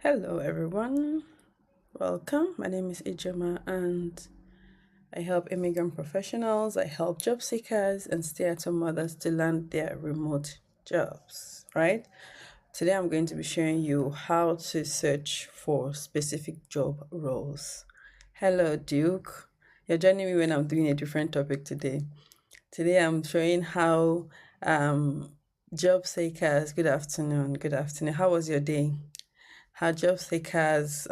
Hello, everyone. Welcome. My name is Ijema, and I help immigrant professionals, I help job seekers, and stay at home mothers to land their remote jobs, right? Today, I'm going to be showing you how to search for specific job roles. Hello, Duke. You're joining me when I'm doing a different topic today. Today, I'm showing how job seekers, good afternoon, good afternoon. How was your day? How job seekers,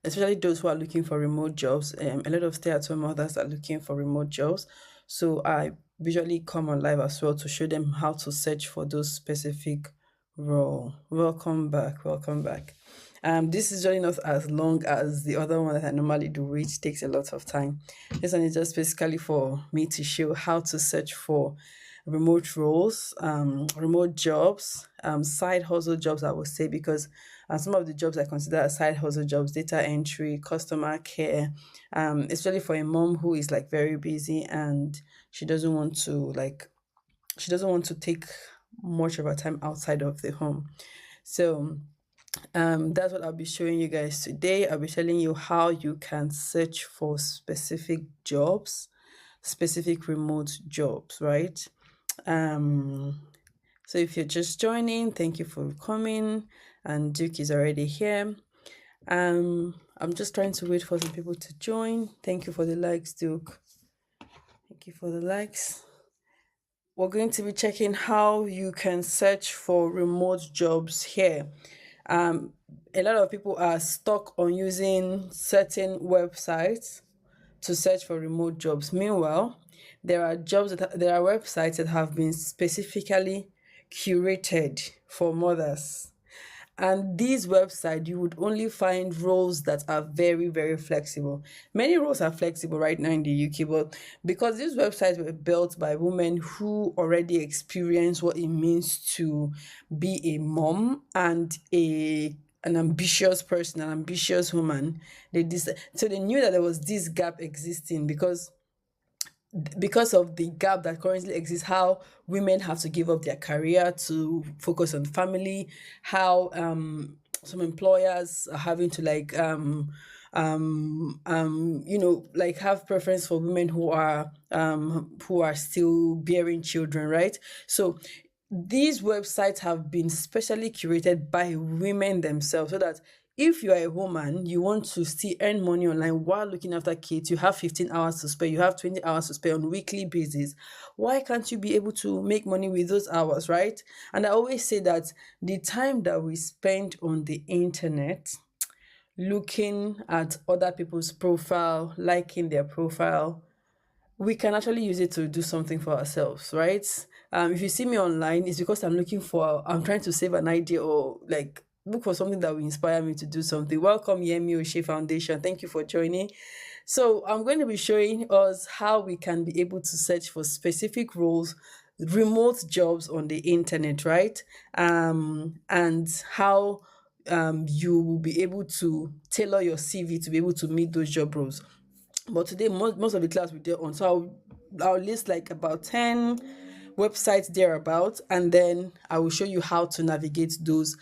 especially those who are looking for remote jobs, a lot of stay-at-home mothers are looking for remote jobs. So I visually come on live as well to show them how to search for those specific role. Welcome back. Welcome back. This is really not as long as the other one that I normally do, which takes a lot of time. This one is just basically for me to show how to search for remote roles, remote jobs, side hustle jobs, I would say, because some of the jobs I consider as side hustle jobs, data entry, customer care, especially for a mom who is like very busy and she doesn't want to take much of her time outside of the home. So that's what I'll be showing you guys today. I'll be telling you how you can search for specific jobs, specific remote jobs, right? Um, so if you're just joining, thank you for coming. And Duke is already here. I'm just trying to wait for some people to join. Thank you for the likes, Duke. Thank you for the likes. We're going to be checking how you can search for remote jobs here. Um, a lot of people are stuck on using certain websites to search for remote jobs. Meanwhile, there are websites that have been specifically curated for mothers. And these websites, you would only find roles that are very, very flexible. Many roles are flexible right now in the UK, but because these websites were built by women who already experience what it means to be a mom and an ambitious person, an ambitious woman, so they knew that there was this gap existing because of the gap that currently exists, how women have to give up their career to focus on family, how some employers are having to like have preference for women who are still bearing children, right? So these websites have been specially curated by women themselves so that if you are a woman, you want to still earn money online while looking after kids, you have 15 hours to spare, you have 20 hours to spare on a weekly basis. Why can't you be able to make money with those hours, right? And I always say that the time that we spend on the internet looking at other people's profile, liking their profile, we can actually use it to do something for ourselves, right? If you see me online, it's because I'm trying to save an idea or like look for something that will inspire me to do something. Welcome, Yemi Oshe Foundation. Thank you for joining. So I'm going to be showing us how we can be able to search for specific roles, remote jobs on the internet, right? And how you will be able to tailor your CV to be able to meet those job roles. But today, most of the class we did on, so I'll list like about 10 websites thereabout, and then I will show you how to navigate those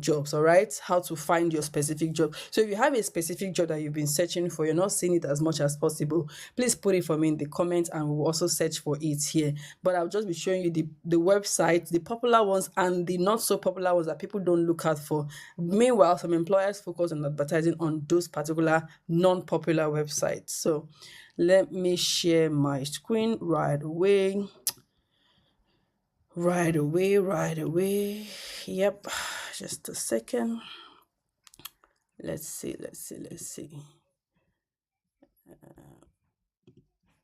jobs, all right? How to find your specific job. So if you have a specific job that you've been searching for, you're not seeing it as much as possible, please put it for me in the comments and we'll also search for it here. But I'll just be showing you the websites, the popular ones and the not so popular ones that people don't look out for. Meanwhile, some employers focus on advertising on those particular non-popular websites. So let me share my screen right away. Right away, right away. Yep, just a second. Let's see, let's see, let's see.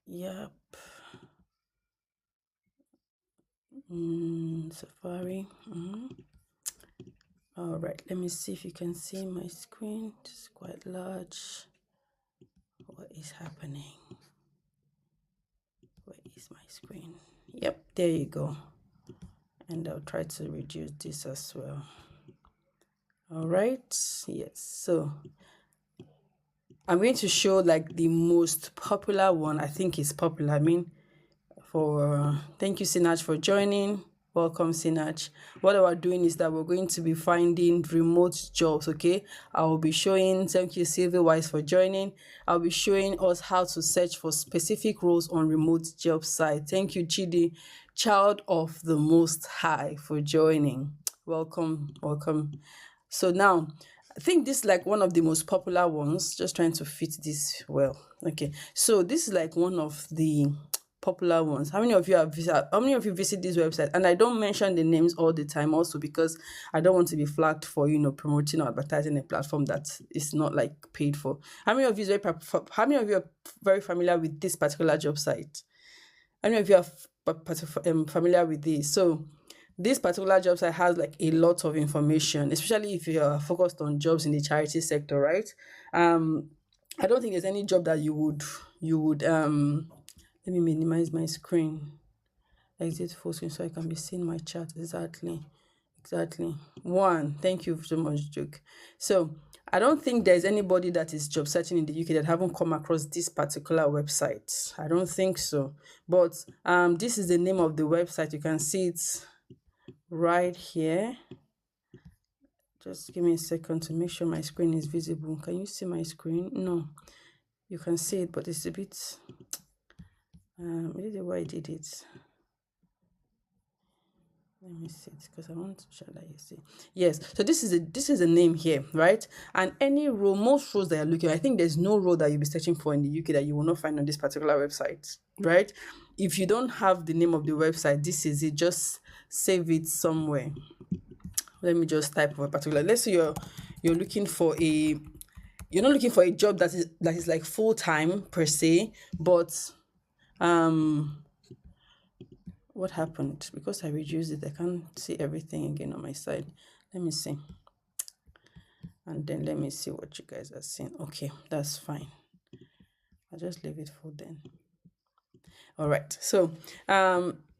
Yep. Safari. All right, let me see if you can see my screen. It's quite large. What is happening? Where is my screen? Yep, there you go. And I'll try to reduce this as well. All right, yes. So I'm going to show like the most popular one. I think is popular. I mean, thank you, Sinach, for joining. Welcome, Sinach. What we're doing is that we're going to be finding remote jobs, okay? I will be showing, thank you, Sylvia Wise, for joining. I'll be showing us how to search for specific roles on remote job site. Thank you, Chidi, child of the Most High, for joining. Welcome, welcome. So now, I think this is like one of the most popular ones, just trying to fit this well. Okay, so this is like one of the popular ones. How many of you visit this website? And I don't mention the names all the time also because I don't want to be flagged for promoting or advertising a platform that is not like paid for. How many of you are very familiar with this particular job site? How many of you are familiar with this? So this particular job site has like a lot of information, especially if you are focused on jobs in the charity sector, right? I don't think there's any job that you would let me minimize my screen, exit full screen so I can be seeing my chat. Exactly. One, thank you so much, Duke. So I don't think there's anybody that is job searching in the UK that haven't come across this particular website. I don't think so. But this is the name of the website. You can see it right here. Just give me a second to make sure my screen is visible. Can you see my screen? No, you can see it, but it's a bit maybe the way I did it. Let me see it because I want to show that you see. Yes, so this is a name here, right? And any role, most roles that you're looking, I think there's no role that you'll be searching for in the UK that you will not find on this particular website, right? If you don't have the name of the website, this is it. Just save it somewhere. Let me just type for a particular. Let's say you're looking for you're not looking for a job that is like full time per se, but what happened? Because I reduced it, I can't see everything again on my side. Let me see. And then let me see what you guys are seeing. Okay, that's fine. I'll just leave it for then. All right. So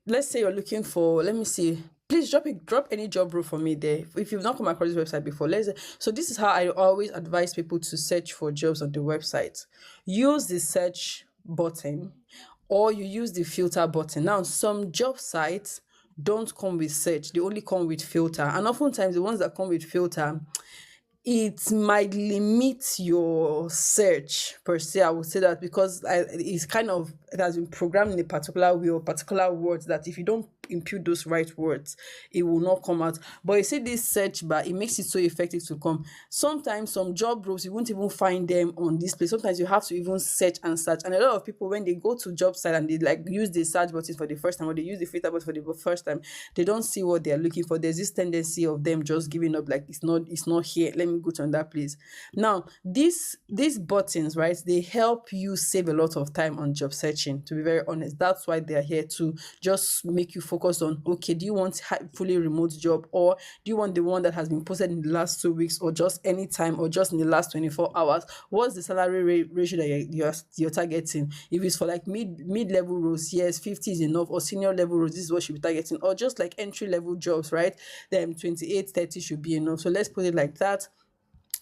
let's say you're looking for, let me see. Please drop any job role for me there. If you've not come across this website before, so this is how I always advise people to search for jobs on the website. Use the search button or you use the filter button. Now, some job sites don't come with search, they only come with filter. And oftentimes the ones that come with filter, it might limit your search per se. I would say that because it has been programmed in a particular way or particular words that if you don't input those right words, it will not come out. But you see this search bar, it makes it so effective to come. Sometimes some job roles, you won't even find them on this place. Sometimes you have to even search and search. And a lot of people, when they go to job site and they like use the search button for the first time or they use the filter button for the first time, they don't see what they're looking for. There's this tendency of them just giving up, like it's not here. Let me go to another place. Now, these buttons, right, they help you save a lot of time on job searching, to be very honest. That's why they're here, to just make you focus on, okay, do you want fully remote job, or do you want the one that has been posted in the last 2 weeks, or just any time, or just in the last 24 hours? What's the salary ratio that you're targeting? If it's for like mid-level roles, yes, 50 is enough, or senior level roles, this is what you should be targeting, or just like entry-level jobs, right? Then 28, 30 should be enough. So let's put it like that.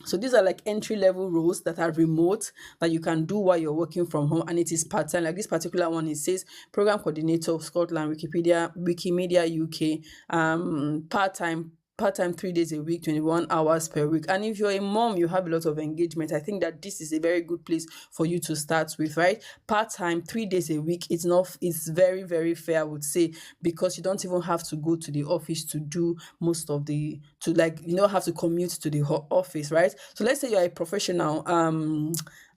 So these are like entry-level roles that are remote, that you can do while you're working from home, and it is part-time. Like this particular one, it says program coordinator of Scotland, Wikimedia UK, part-time 3 days a week, 21 hours per week. And if you're a mom, you have a lot of engagement, I think that this is a very good place for you to start with, right? Part-time 3 days a week, it's very, very fair, I would say, because you don't even have to go to the office to do most of the, to like, you don't have to commute to the office, right? So let's say you're a professional,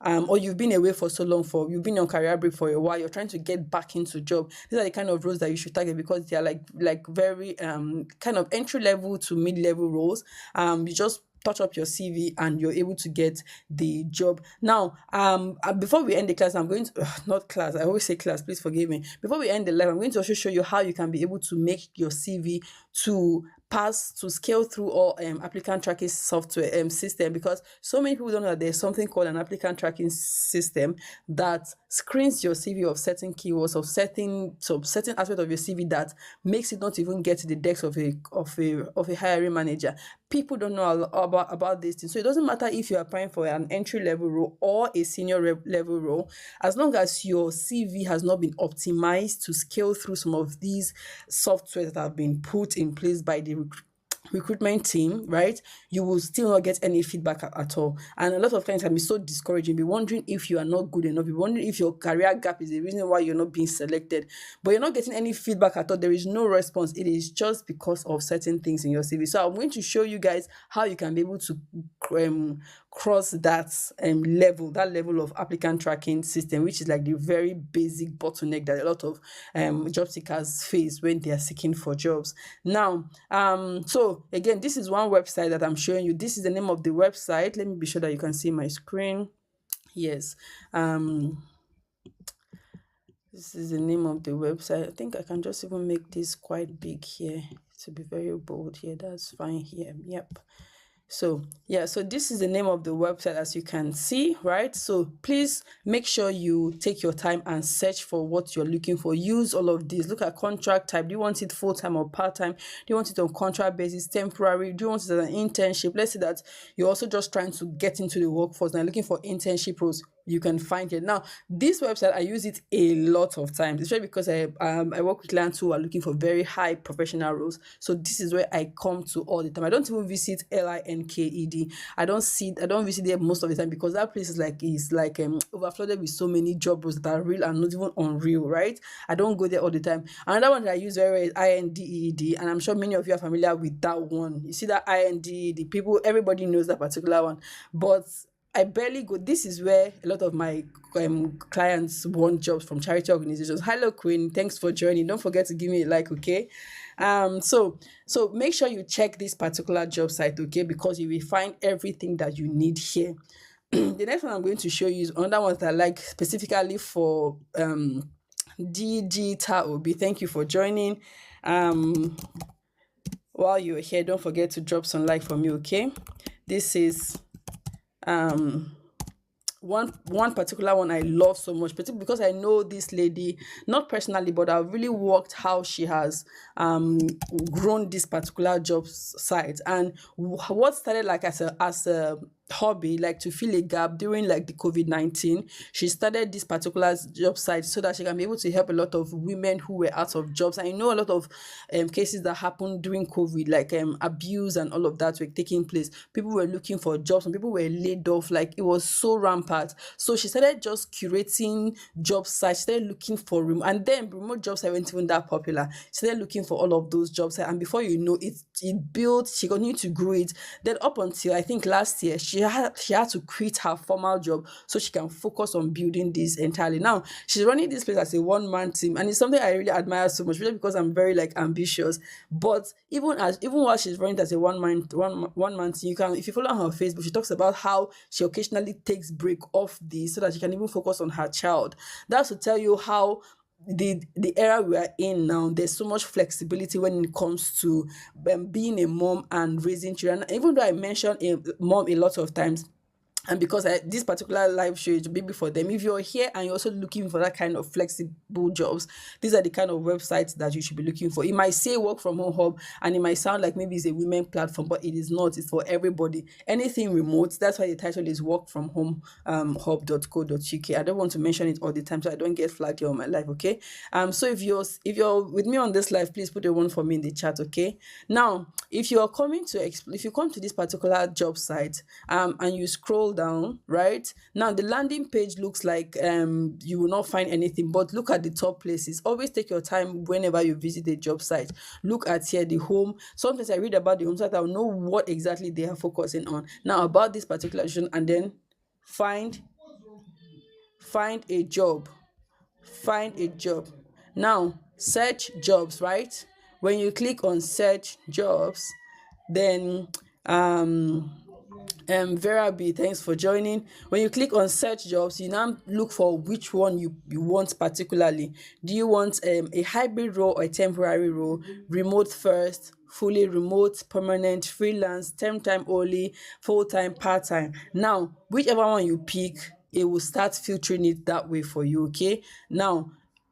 or you've been away for so long, you've been on career break for a while, you're trying to get back into job. These are the kind of roles that you should target, because they are like very kind of entry level to mid-level roles. You just touch up your CV and you're able to get the job. Now, before we end the class, I'm going to not class, I always say class, please forgive me. Before we end the live, I'm going to also show you how you can be able to make your CV to scale through all applicant tracking software system, because so many people don't know that there's something called an applicant tracking system that screens your CV of certain keywords, of certain aspect of your CV that makes it not even get to the desk of a hiring manager. People don't know about this thing. So it doesn't matter if you're applying for an entry level role or a senior level role, as long as your CV has not been optimized to scale through some of these software that have been put in place by the recruitment team, right, you will still not get any feedback at all. And a lot of times can be so discouraging. Be wondering if you are not good enough. Be wondering if your career gap is the reason why you're not being selected. But you're not getting any feedback at all. There is no response. It is just because of certain things in your CV. So I'm going to show you guys how you can be able to um, cross that level of applicant tracking system, which is like the very basic bottleneck that a lot of job seekers face when they are seeking for jobs. Now, so again, this is one website that I'm showing you. This is the name of the website. Let me be sure that you can see my screen. Yes. This is the name of the website. I think I can just even make this quite big here to be very bold here. That's fine here. Yep. So yeah, so this is the name of the website, as you can see, right? So please make sure you take your time and search for what you're looking for. Use all of these. Look at contract type. Do you want it full-time or part-time? Do you want it on contract basis, temporary? Do you want it as an internship? Let's say that you're also just trying to get into the workforce and looking for internship roles. You can find it. Now, this website, I use it a lot of times, especially because I work with clients who are looking for very high professional roles. So this is where I come to all the time. I don't even visit LINKED. I don't visit there most of the time, because that place is like overflooded with so many job roles that are real and not even unreal, right? I don't go there all the time. Another one that I use very well is INDEED, and I'm sure many of you are familiar with that one. You see that INDEED, everybody knows that particular one, but I barely go. This is where a lot of my clients want jobs from charity organizations. Hello, Queen. Thanks for joining. Don't forget to give me a like, okay? So make sure you check this particular job site, okay? Because you will find everything that you need here. The next one I'm going to show you is another one that I like specifically for Digital Obi. Thank you for joining. While you're here, don't forget to drop some like for me, okay? This is one particular one I love so much, particularly because I know this lady, not personally, but I've really worked how she has grown this particular job site. And what started like as a hobby, like to fill a gap during like the COVID-19, she started this particular job site so that she can be able to help a lot of women who were out of jobs. I know a lot of cases that happened during COVID, like abuse and all of that were taking place. People were looking for jobs and people were laid off. Like it was so rampant. So she started just curating job sites. She started looking for and then remote jobs weren't even that popular. She started looking for all of those jobs, and before you know it, built. She continued to grow it. Then up until I think last year, she had to quit her formal job so she can focus on building this entirely. Now she's running this place as a one-man team, and it's something I really admire so much, really, because I'm very like ambitious. But even while she's running it as a one man team, you can, if you follow her on Facebook, she talks about how she occasionally takes break off this so that she can even focus on her child. That's to tell you how the era we are in now, there's so much flexibility when it comes to being a mom and raising children. Even though I mention a mom a lot of times, and because this particular live show is maybe for them, if you're here and you're also looking for that kind of flexible jobs, these are the kind of websites that you should be looking for. It might say work from home hub, and it might sound like maybe it's a women platform, but it is not. It's for everybody. Anything remote. That's why the title is work from home hub.co.uk. I don't want to mention it all the time so I don't get flagged here on my live, okay? So if you're with me on this live, please put a one for me in the chat, okay? Now, if you come to this particular job site and you scroll down, right, now the landing page looks like you will not find anything, but look at the top places. Always take your time whenever you visit a job site. Look at here the home. Sometimes I read about the home site, I'll know what exactly they are focusing on now about this particular vision, and then find a job. Now search jobs, right? When you click on search jobs, then Vera B, thanks for joining. When you click on search jobs, you now look for which one you want particularly. Do you want a hybrid role or a temporary role, remote first, fully remote, permanent, freelance, term time only, full time, part time? Now, whichever one you pick, it will start filtering it that way for you. Okay, now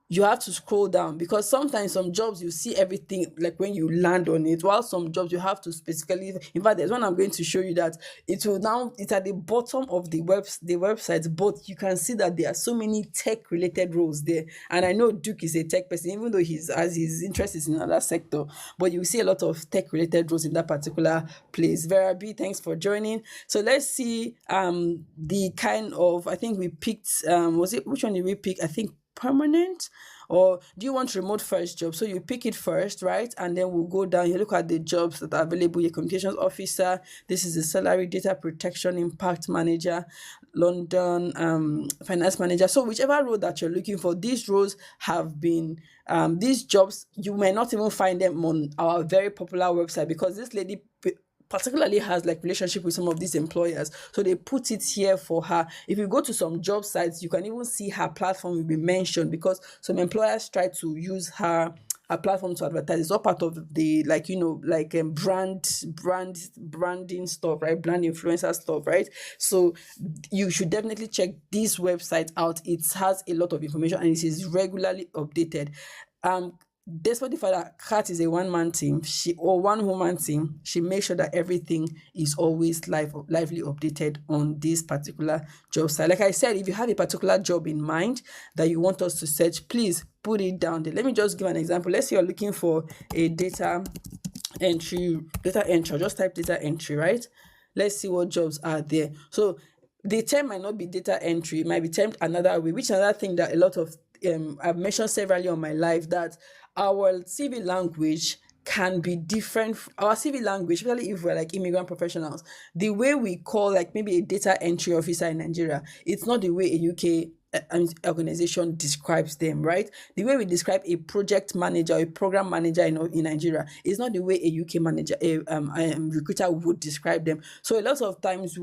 you have to scroll down, because sometimes some jobs you see everything like when you land on it, while some jobs you have to specifically, in fact there's one I'm going to show you that it will now, it's at the bottom of the website, but you can see that there are so many tech related roles there. And I know Duke is a tech person, even though he's, as his interest is in another sector, but you see a lot of tech related roles in that particular place. Vera B, thanks for joining. So let's see the kind of, I think we picked was it, which one did we pick? I think permanent, or do you want remote first job? So you pick it first, right? And then we'll go down, you look at the jobs that are available. Your communications officer, this is the salary, data protection, impact manager, London finance manager. So whichever role that you're looking for, these roles have been these jobs, you may not even find them on our very popular website, because this lady particularly has like relationship with some of these employers, so they put it here for her. If you go to some job sites, you can even see her platform will be mentioned, because some employers try to use her platform to advertise. It's all part of the, like, like branding stuff, right? Brand influencer stuff, right? So you should definitely check this website out. It has a lot of information and it is regularly updated. Despite the fact that Kat is a one-man team, or one-woman team, she makes sure that everything is always lively updated on this particular job site. Like I said, if you have a particular job in mind that you want us to search, please put it down there. Let me just give an example. Let's say you're looking for a data entry, just type data entry, right? Let's see what jobs are there. So the term might not be data entry, it might be termed another way, which another thing that a lot of I've mentioned severally on my life, that our CV language can be different. Our CV language, especially if we're like immigrant professionals, the way we call like maybe a data entry officer in Nigeria, it's not the way a UK organization describes them, right? The way we describe a project manager or a program manager in Nigeria is not the way a UK manager, a recruiter would describe them. So a lot of times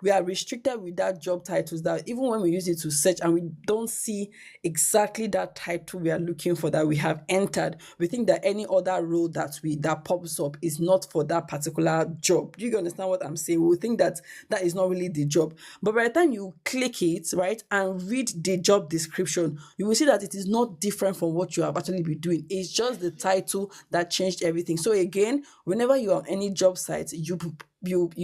we are restricted with that job titles, that even when we use it to search and we don't see exactly that title we are looking for that we have entered, we think that any other role that pops up is not for that particular job. Do you understand what I'm saying? We think that that is not really the job. But by the time you click it, right, and read the job description, you will see that it is not different from what you have actually been doing. It's just the title that changed everything. So again, whenever you are on any job site, you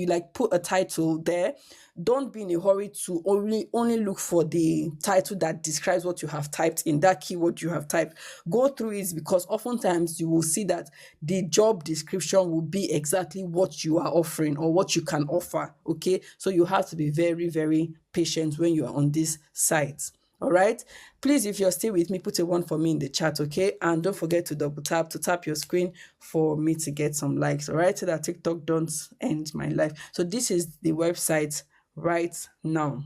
like put a title there. Don't be in a hurry to only look for the title that describes what you have typed in, that keyword you have typed. Go through it, because oftentimes you will see that the job description will be exactly what you are offering or what you can offer. Okay, so you have to be very, very patient when you are on this site. All right, please, if you're still with me, put a one for me in the chat, okay? And don't forget to double tap to tap your screen for me to get some likes, all right? So that TikTok don't end my life. So this is the website right now.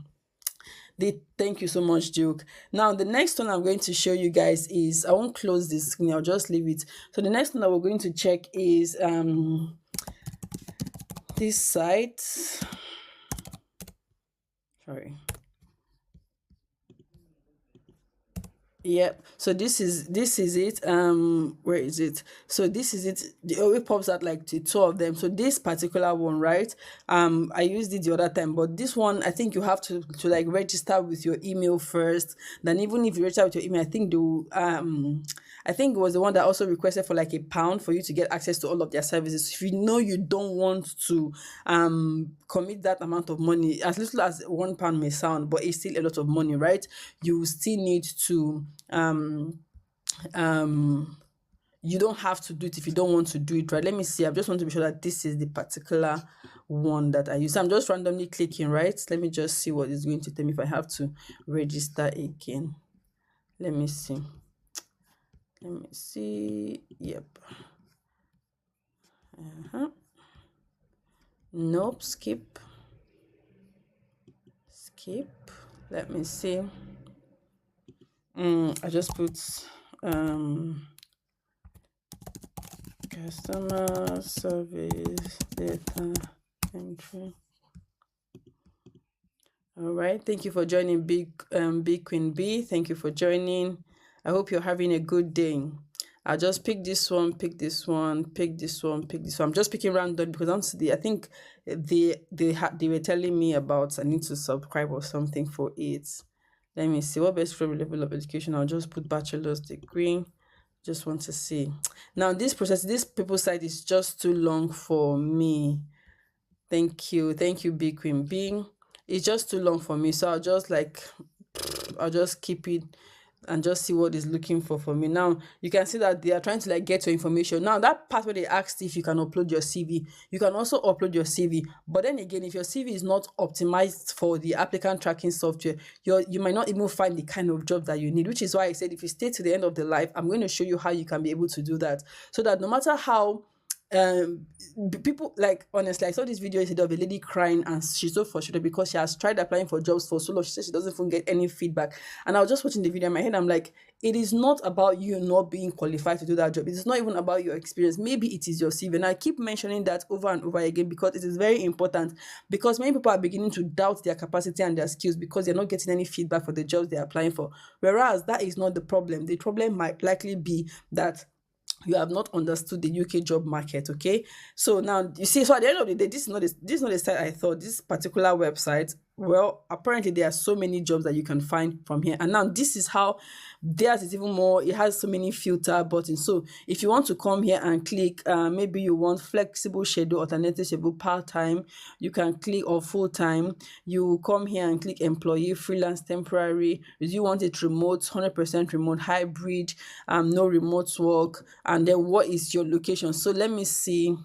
Thank you so much, Duke. Now, the next one I'm going to show you guys is, I won't close this screen, I'll just leave it. So the next one that we're going to check is this site. Sorry. Yep. So this is it. Where is it? So this is it. It always pops out like the two of them. So this particular one, right? I used it the other time, but this one, I think you have to like register with your email first. Then even if you register with your email, I think I think it was the one that also requested for like £1 for you to get access to all of their services. If you know you don't want to commit that amount of money, as little as £1 may sound, but it's still a lot of money, right? You still need to you don't have to do it if you don't want to do it, right? Let me see. I just want to be sure that this is the particular one that I use. I'm just randomly clicking, right? Let me just see what is going to tell me if I have to register again. Let me see. Yep. Nope. Skip. Let me see. I just put customer service data entry. All right, thank you for joining, Big Queen B. Thank you for joining. I hope you're having a good day. I'll just pick this one, pick this one, pick this one, pick this one. I'm just picking random because I think they were telling me about I need to subscribe or something for it. Let me see what best from level of education. I'll just put bachelor's degree. Just want to see. Now this people side is just too long for me. Thank you, Big Queen B. It's just too long for me, so I'll just keep it and just see what is looking for me. Now you can see that they are trying to like get your information. Now that part where they asked if you can upload your CV, you can also upload your CV. But then again, if your CV is not optimized for the applicant tracking software, you might not even find the kind of job that you need. Which is why I said if you stay to the end of the life, I'm going to show you how you can be able to do that, so that no matter how um people like honestly I saw this video yesterday of a lady crying and she's so frustrated because she has tried applying for jobs for so long. She says she doesn't even get any feedback, and I was just watching the video in my head. I'm like, it is not about you not being qualified to do that job. It's not even about your experience. Maybe it is your CV, and I keep mentioning that over and over again because it is very important, because many people are beginning to doubt their capacity and their skills because they're not getting any feedback for the jobs they're applying for, whereas that is not the problem. The problem might likely be that you have not understood the UK job market. Okay, so now you see, so at the end of the day, this is not the site I thought. This particular website, well, apparently there are so many jobs that you can find from here, and now this is how theirs is even more. It has so many filter buttons. So if you want to come here and click, maybe you want flexible schedule, alternative schedule, part-time, you can click, or full-time. You come here and click employee, freelance, temporary. If you want it remote, 100% remote, hybrid, no remote work, and then what is your location. So let me see.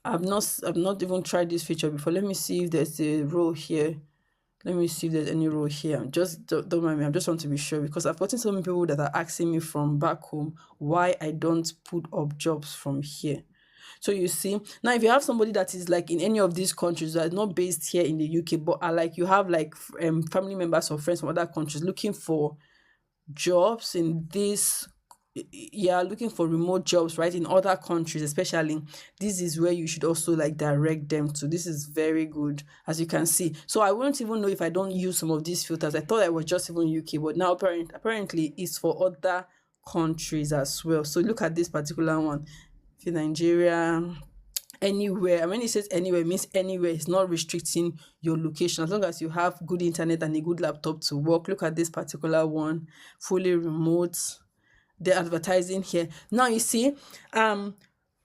I've not even tried this feature before. Let me see if there's a role here. Let me see if there's any role here. Just don't mind me. I just want to be sure, because I've gotten so many people that are asking me from back home why I don't put up jobs from here. So you see, now if you have somebody that is like in any of these countries that is not based here in the UK, but are like you have like family members or friends from other countries looking for jobs in this, yeah, looking for remote jobs, right, in other countries especially, this is where you should also like direct them to. This is very good, as you can see. So I wouldn't even know if I don't use some of these filters. I thought I was just even UK, but now apparently it's for other countries as well. So look at this particular one. For Nigeria, anywhere. And when it says anywhere, it means anywhere. It's not restricting your location, as long as you have good internet and a good laptop to work. Look at this particular one, fully remote. They're advertising here. Now you see,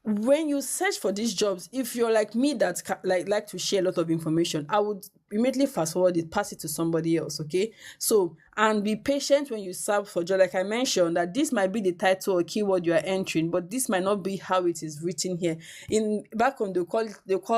when you search for these jobs, if you're like me that like to share a lot of information, I would immediately fast forward it, pass it to somebody else. Okay, so and be patient when you search for job. Like I mentioned, that this might be the title or keyword you are entering, but this might not be how it is written here. In back on, they call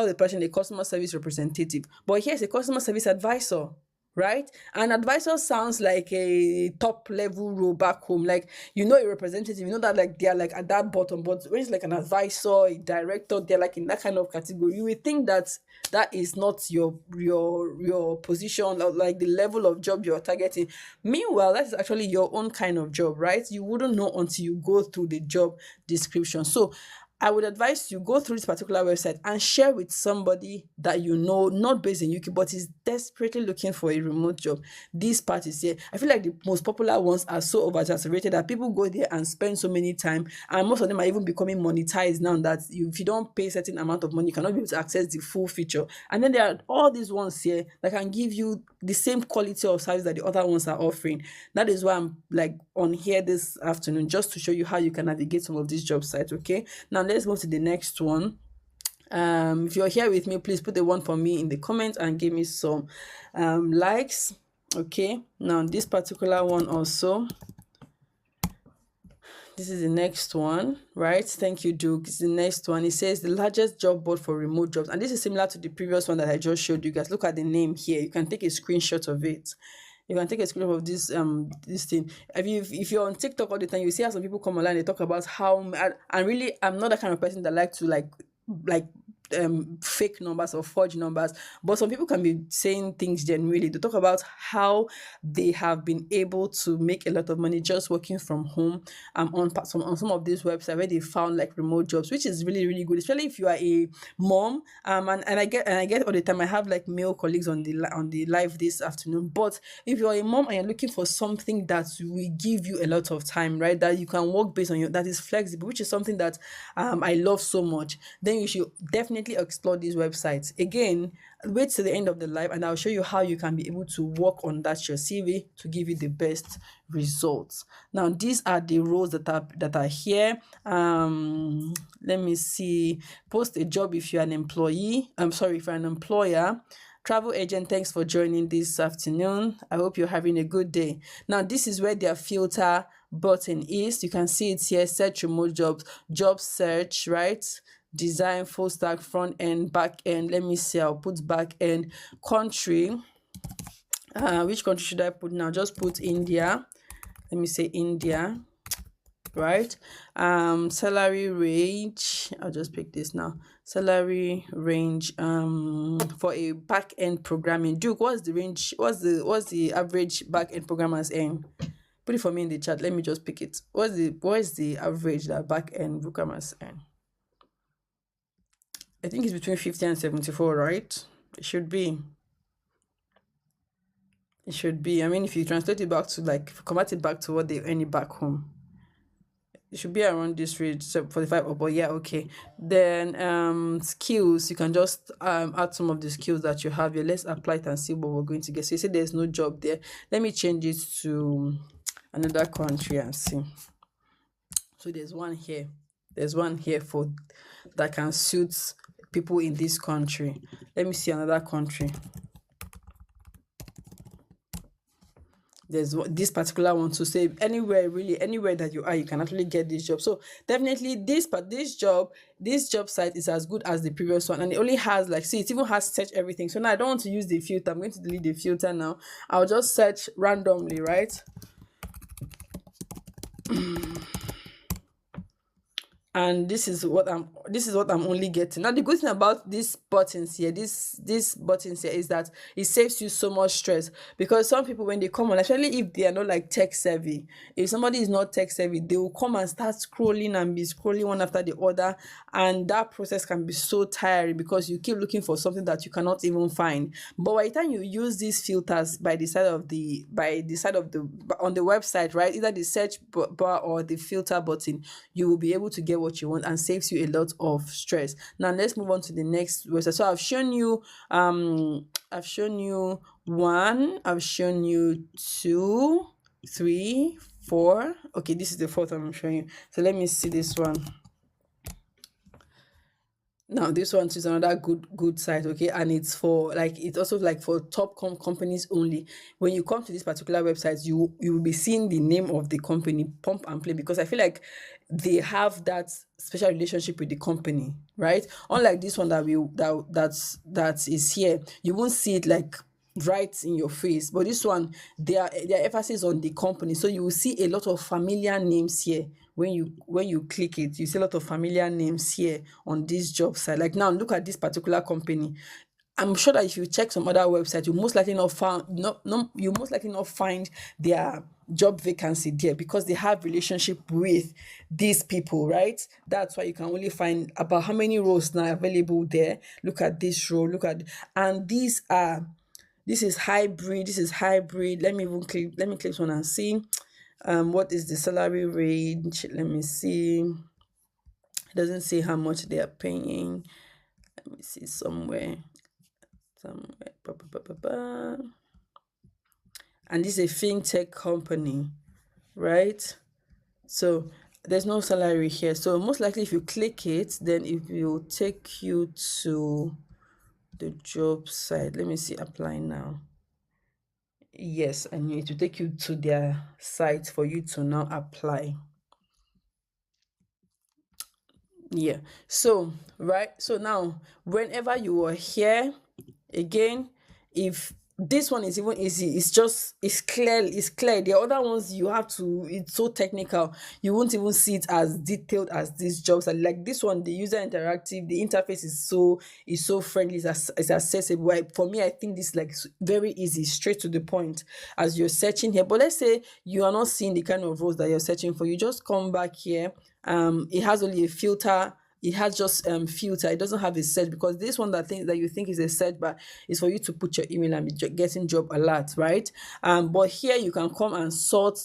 the person a customer service representative, but here's a customer service advisor, right? An advisor sounds like a top level role back home. Like, a representative, that like they're like at that bottom, but when it's like an advisor, a director, they're like in that kind of category. You would think that that is not your position, or like the level of job you're targeting. Meanwhile, that is actually your own kind of job, right? You wouldn't know until you go through the job description. So I would advise you go through this particular website and share with somebody that you know, not based in UK, but is desperately looking for a remote job. This part is here. I feel like the most popular ones are so oversaturated that people go there and spend so many time, and most of them are even becoming monetized now, that if you don't pay a certain amount of money, you cannot be able to access the full feature. And then there are all these ones here that can give you the same quality of service that the other ones are offering. That is why I'm like on here this afternoon, just to show you how you can navigate some of these job sites. Okay, now let's move to the next one. If you're here with me, please put the one for me in the comments and give me some likes. Okay, now this particular one also, this is the next one, right? Thank you, Duke. It's the next one. It says the largest job board for remote jobs, and this is similar to the previous one that I just showed you guys. Look at the name here. You can take a screenshot of it. You can take a screenshot of this thing. If you're on TikTok all the time, you see how some people come online, they talk about how, and really, I'm not the kind of person that like to like fake numbers or forged numbers, but some people can be saying things genuinely. They talk about how they have been able to make a lot of money just working from home, on some of these websites where they found like remote jobs, which is really really good, especially if you are a mom. And I get all the time. I have like male colleagues on on the live this afternoon. But if you're a mom and you're looking for something that will give you a lot of time, right, that you can work based on your that is flexible, which is something that I love so much, then you should definitely explore these websites. Again, wait till the end of the live and I'll show you how you can be able to work on that your CV to give you the best results. Now, these are the roles that are here. Let me see. Post a job if you're an employee. I'm sorry, if you're an employer. Travel agent, thanks for joining this afternoon. I hope you're having a good day. Now, this is where their filter button is. You can see it here, search remote jobs, job search, right? Design, full stack, front end, back end. Let me see, I'll put back end. Country. Which country should I put now? Just put India. Let me say India, right? Salary range, I'll just pick this now. Salary range for a back end programming. Duke, what's the range? What's the average back end programmers earn? Put it for me in the chat. Let me just pick it. What is the average that back end programmers earn? I think it's between 50 and 74, right? It should be. It should be. I mean, if you translate it back to like, if you convert it back to what they earn it back home, it should be around this range, so 45 or but yeah, okay. Then skills, you can just add some of the skills that you have here. Let's apply it and see what we're going to get. So you say there's no job there. Let me change it to another country and see. So there's one here for that can suit people in this country. Let me see another country. There's this particular one to say anywhere, really anywhere that you are, you can actually get this job. So definitely this job site is as good as the previous one, and it only has like, see, it even has search everything. So now I don't want to use the filter. I'm going to delete the filter now. I'll just search randomly, right? And this is what I'm only getting. Now the good thing about these buttons here, these buttons here, is that it saves you so much stress, because some people, when they come on, especially if they are not like tech savvy, if somebody is not tech savvy, they will come and start scrolling and be scrolling one after the other, and that process can be so tiring because you keep looking for something that you cannot even find. But by the time you use these filters by the side of the on the website, right, either the search bar or the filter button, you will be able to get what you want, and saves you a lot of stress. Now let's move on to the next website. So I've shown you one, I've shown you two, three, four. Okay, this is the fourth one I'm showing you. So let me see this one. Now this one is another good site, okay, and it's also like for top companies only. When you come to this particular website, you will be seeing the name of the company, Pump and Play, because I feel like they have that special relationship with the company, right? Unlike this one that is here, you won't see it like right in your face. But this one, their emphasis on the company, so you will see a lot of familiar names here. When you click it, you see a lot of familiar names here on this job site. Like now, look at this particular company. I'm sure that if you check some other website, you most likely not find their job vacancy there, because they have relationship with these people, right? That's why you can only find about how many roles now available there. Look at this role, and this is hybrid. Let me click this one and see what is the salary range. Let me see. It doesn't say how much they are paying. Let me see somewhere. Ba, ba, ba, ba, ba. And this is a fintech company, right? So there's no salary here. So most likely, if you click it, then it will take you to the job site. Let me see, apply now. Yes, and it will take you to their site for you to now apply. Yeah. So, right. So now, whenever you are here, again, if This one is even easy. It's clear. It's clear. The other ones you have to. It's so technical. You won't even see it as detailed as these jobs are. Like this one, the user interactive, the interface is so friendly. It's accessible. For me, I think this is like very easy, straight to the point. As you're searching here, but let's say you are not seeing the kind of roles that you're searching for. You just come back here. It has only a filter. It has just filter. It doesn't have a search, because this one that you think is a search bar is for you to put your email and be getting job alerts, right? But here you can come and sort.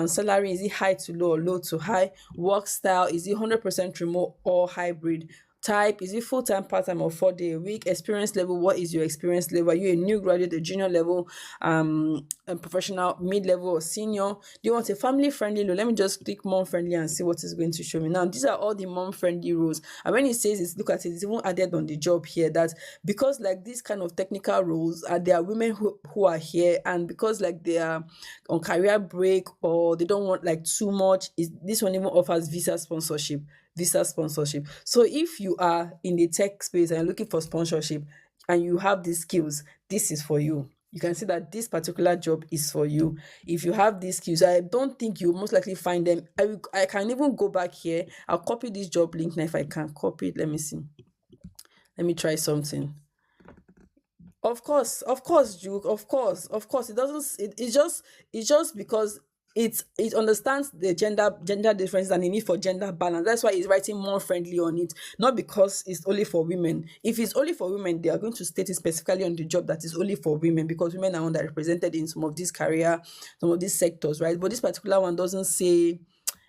Salary, is it high to low or low to high? Work style, is it 100% remote or hybrid? Type, is it full-time, part-time, or 4 day a week? Experience level, what is your experience level? Are you a new graduate, a junior level, a professional, mid-level, or senior? Do you want a family friendly role? Let me just click mom friendly and see what is going to show me. Now these are all the mom friendly roles, and when it says it's, look at it, it's even added on the job here that because like these kind of technical roles, there are women who are here, and because like they are on career break or they don't want like too much, this one even offers visa sponsorship. So if you are in the tech space and you're looking for sponsorship and you have these skills, this is for you. You can see that this particular job is for you. If you have these skills, I don't think you most likely find them. I can even go back here. I'll copy this job link now if I can copy it. Let me see. Let me try something. Of course, Duke. Of course. It doesn't. It's just because it understands the gender differences and the need for gender balance. That's why it's writing more friendly on it, not because it's only for women. If it's only for women, they are going to state it specifically on the job that is only for women, because women are underrepresented in some of these sectors, right? But this particular one doesn't say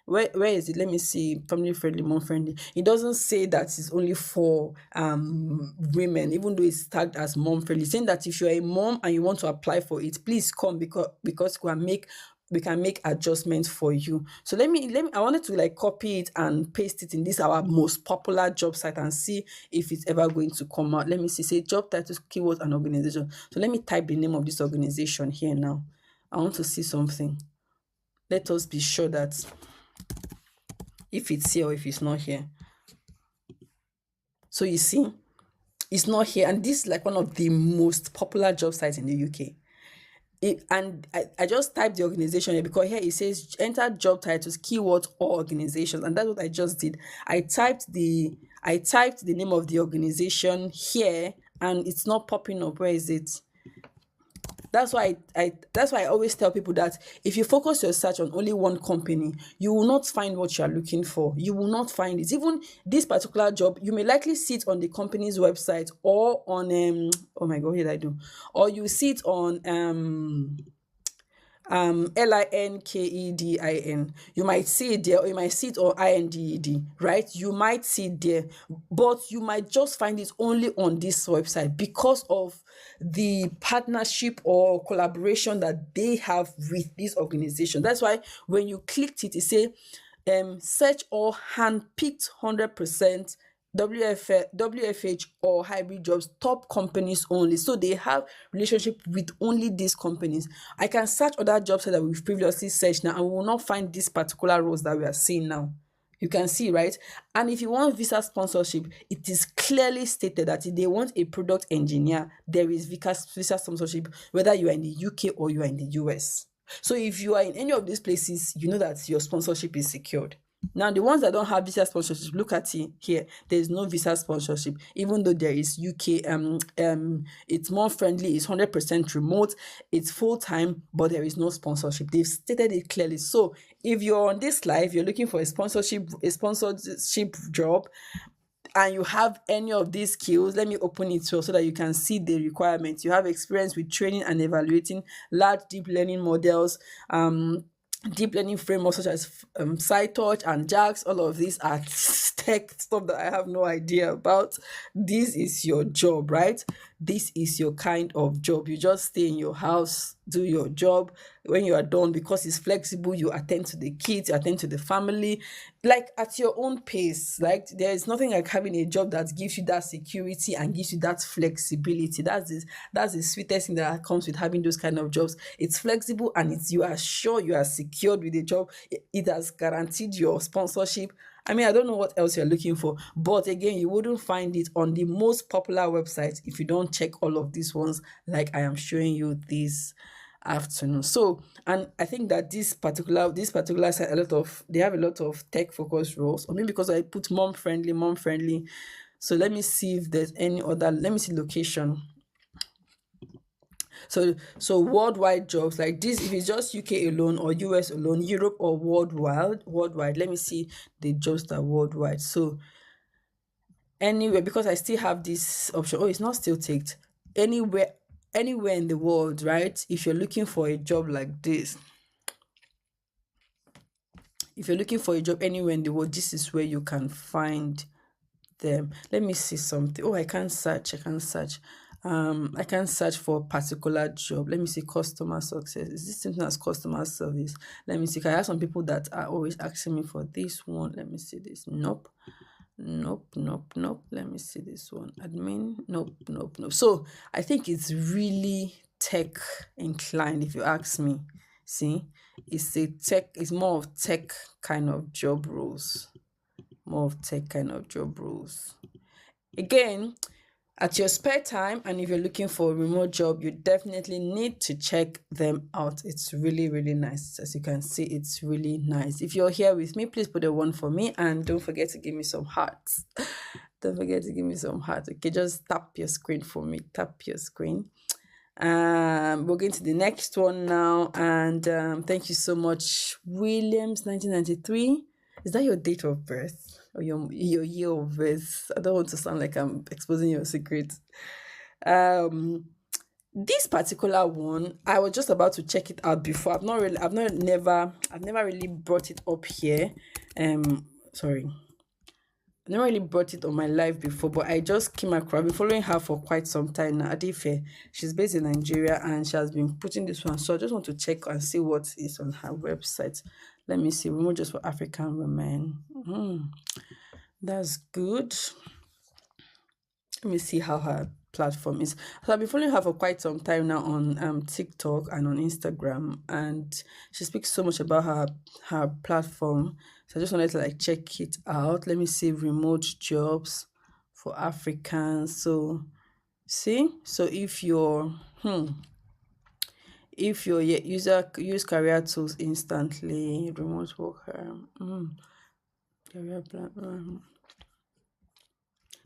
where is it? Let me see. Family friendly, mom friendly. It doesn't say that it's only for women, even though it's tagged as mom friendly. Saying that if you're a mom and you want to apply for it, please come, because we can make adjustments for you. So let me I wanted to like copy it and paste it in this our most popular job site and see if it's ever going to come out. Let me see. Say job titles, keywords, and organization. So let me type the name of this organization here now. I want to see something. Let us be sure that if it's here or if it's not here. So you see, it's not here, and this is like one of the most popular job sites in the UK. And I just typed the organization here, because here it says enter job titles, keywords, or organizations, and that's what I just did. I typed the name of the organization here, and it's not popping up. Where is it? That's why I always tell people that if you focus your search on only one company, you will not find what you are looking for. You will not find it. Even this particular job, you may likely see it on the company's website, or on oh my god, what did I do? Or you see it on LINKEDIN. You might see it there, or you might see it on INDED, right? You might see it there, but you might just find it only on this website because of the partnership or collaboration that they have with this organization. That's why when you clicked it, it say search or handpicked 100% WFH or hybrid jobs, top companies only. So they have relationship with only these companies. I can search other jobs that we've previously searched now, and we will not find these particular roles that we are seeing now. You can see, right? And if you want visa sponsorship, it is clearly stated that if they want a product engineer, there is visa sponsorship, whether you are in the UK or you are in the US. So if you are in any of these places, you know that your sponsorship is secured. Now, the ones that don't have visa sponsorship, look at it here. There is no visa sponsorship, even though there is UK. It's more friendly. It's 100% remote. It's full time, but there is no sponsorship. They've stated it clearly. So, if you're on this live, you're looking for a sponsorship job, and you have any of these skills, let me open it so that you can see the requirements. You have experience with training and evaluating large deep learning models, deep learning frameworks such as SciTouch and JAX. All of these are tech stuff that I have no idea about. This is your job, right? This is your kind of job. You just stay in your house, do your job. When you are done, because it's flexible, you attend to the kids, you attend to the family, like at your own pace. Like there is nothing like having a job that gives you that security and gives you that flexibility. That's the sweetest thing that comes with having those kind of jobs. It's flexible, and you are sure you are secured with the job. It has guaranteed your sponsorship, I mean, I don't know what else you're looking for, but again, you wouldn't find it on the most popular websites if you don't check all of these ones, like I am showing you this afternoon. So, and I think that this particular site, a lot of they have a lot of tech focused roles, or maybe because I put mom friendly. So let me see if there's any other. Let me see location. So worldwide jobs like this, if it's just UK alone or US alone, Europe or worldwide. Let me see the jobs that are worldwide. So anywhere, because I still have this option. Oh, it's not still ticked. Anywhere in the world, right? If you're looking for a job like this, if you're looking for a job anywhere in the world, this is where you can find them. Let me see something. Oh, I can search. I can search for a particular job. Let me see customer success. Is this something as customer service? Let me see. I have some people that are always asking me for this one. Let me see this. Nope. Nope. Let me see this one. Admin. Nope. So I think it's really tech inclined, if you ask me. See, it's more of tech kind of job roles. More of tech kind of job roles. Again, at your spare time, and if you're looking for a remote job, you definitely need to check them out. It's really, really nice. As you can see, it's really nice. If you're here with me, please put a one for me, and don't forget to give me some hearts. Don't forget to give me some hearts. Okay, just tap your screen for me. Tap your screen. We're going to the next one now, and thank you so much, Williams, 1993. Is that your date of birth or your year of birth? I don't want to sound like I'm exposing your secret. Um, this particular one, I was just about to check it out before. I've never really brought it up here. Sorry. I never really brought it on my live before, but I just came across. I've been following her for quite some time now. Adife, she's based in Nigeria and she has been putting this one. So I just want to check and see what is on her website. Let me see. Remote just for African women. That's good. Let me see how her platform is. So I've been following her for quite some time now on TikTok and on Instagram, and she speaks so much about her platform. So I just wanted to like check it out. Let me see remote jobs for Africans. So see, so if your user use career tools instantly, remote worker, career plan.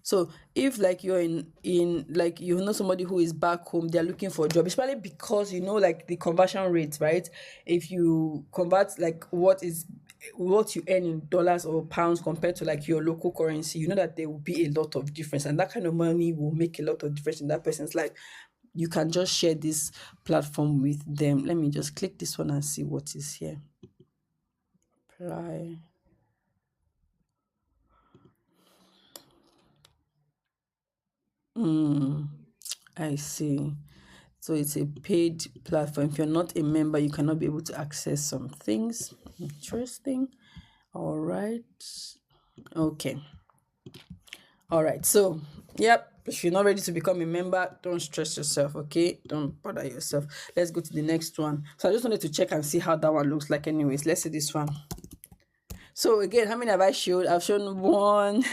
So if like you're in like you know somebody who is back home, they're looking for a job, especially because you know like the conversion rates, right? If you convert like what you earn in dollars or pounds compared to like your local currency, you know that there will be a lot of difference, and that kind of money will make a lot of difference in that person's life. You can just share this platform with them. Let me just click this one and see what is here. Apply. I see. So it's a paid platform. If you're not a member, you cannot be able to access some things. Interesting. All right. Okay. All right. So, yep. If you're not ready to become a member, don't stress yourself, okay? Don't bother yourself. Let's go to the next one. So I just wanted to check and see how that one looks like anyways. Let's see this one. So again, how many have I showed? I've shown one,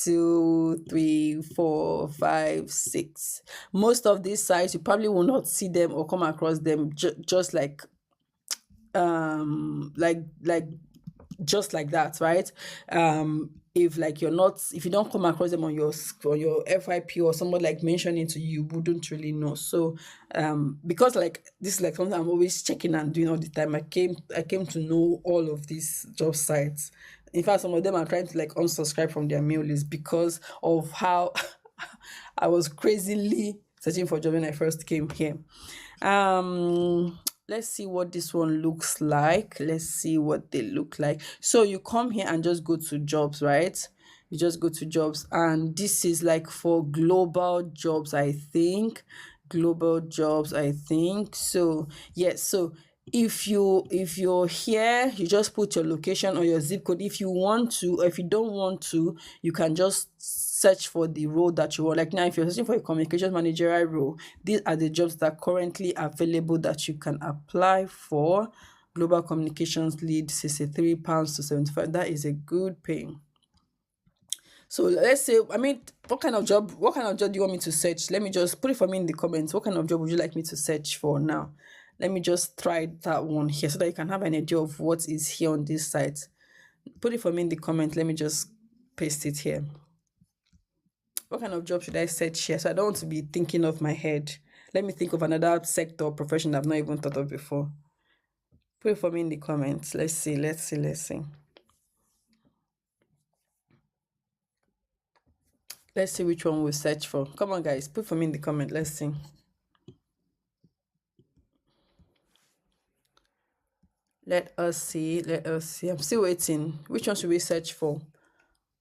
2, 3, 4, 5, 6. Most of these sites you probably will not see them or come across them just like just like that, right? If like if you don't come across them on your FYP or someone like mentioning to you, you wouldn't really know. So because like this is like something I'm always checking and doing all the time, I came to know all of these job sites. In fact, some of them are trying to like unsubscribe from their mail list because of how I was crazily searching for job when I first came here. Let's see what this one looks like. Let's see what they look like. So you come here and just go to jobs, right? You just go to jobs, and this is like for global jobs, I think. Global jobs, I think. So yes, so if you're here, you just put your location or your zip code. If you want to, or if you don't want to, you can just search for the role that you want. Like now, if you're searching for a communications managerial role, these are the jobs that are currently available that you can apply for. global communications lead, £63 to 75. That is a good pay. So let's say, I mean, what kind of job do you want me to search? Let me just put it for me in the comments. What kind of job would you like me to search for now? Let me just try that one here so that you can have an idea of what is here on this site. Put it for me in the comment. Let me just paste it here. What kind of job should I search here? So I don't want to be thinking off my head. Let me think of another sector or profession I've not even thought of before. Put it for me in the comments. Let's see. Let's see which one we'll search for. Come on, guys. Put for me in the comment. Let's see. Let us see. I'm still waiting. Which one should we search for?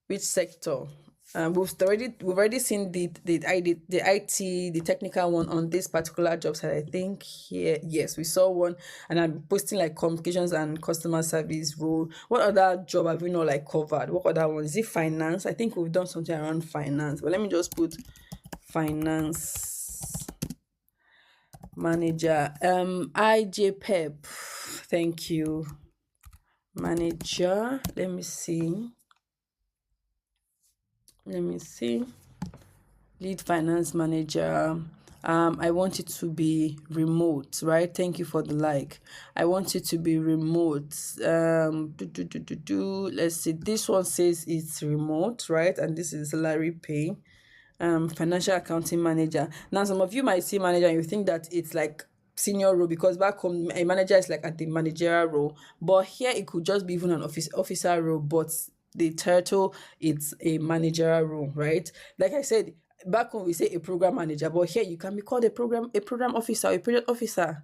Which sector? We've already seen the IT, the technical one on this particular job site. I think here, yes, we saw one, and I'm posting like communications and customer service role. What other job have we not like covered? What other one? Is it finance? I think we've done something around finance, but let me just put finance manager. IJPEP. Thank you. Manager. Let me see. Lead finance manager. I want it to be remote, right? Thank you for the like. I want it to be remote. Let's see. This one says it's remote, right? And this is salary pay. Financial accounting manager. Now, some of you might see manager and you think that it's like senior role, because back home a manager is like at the managerial role, but here it could just be even an officer role, but the title, it's a managerial role, right? Like I said, back home we say a program manager, but here you can be called a program officer, a project officer.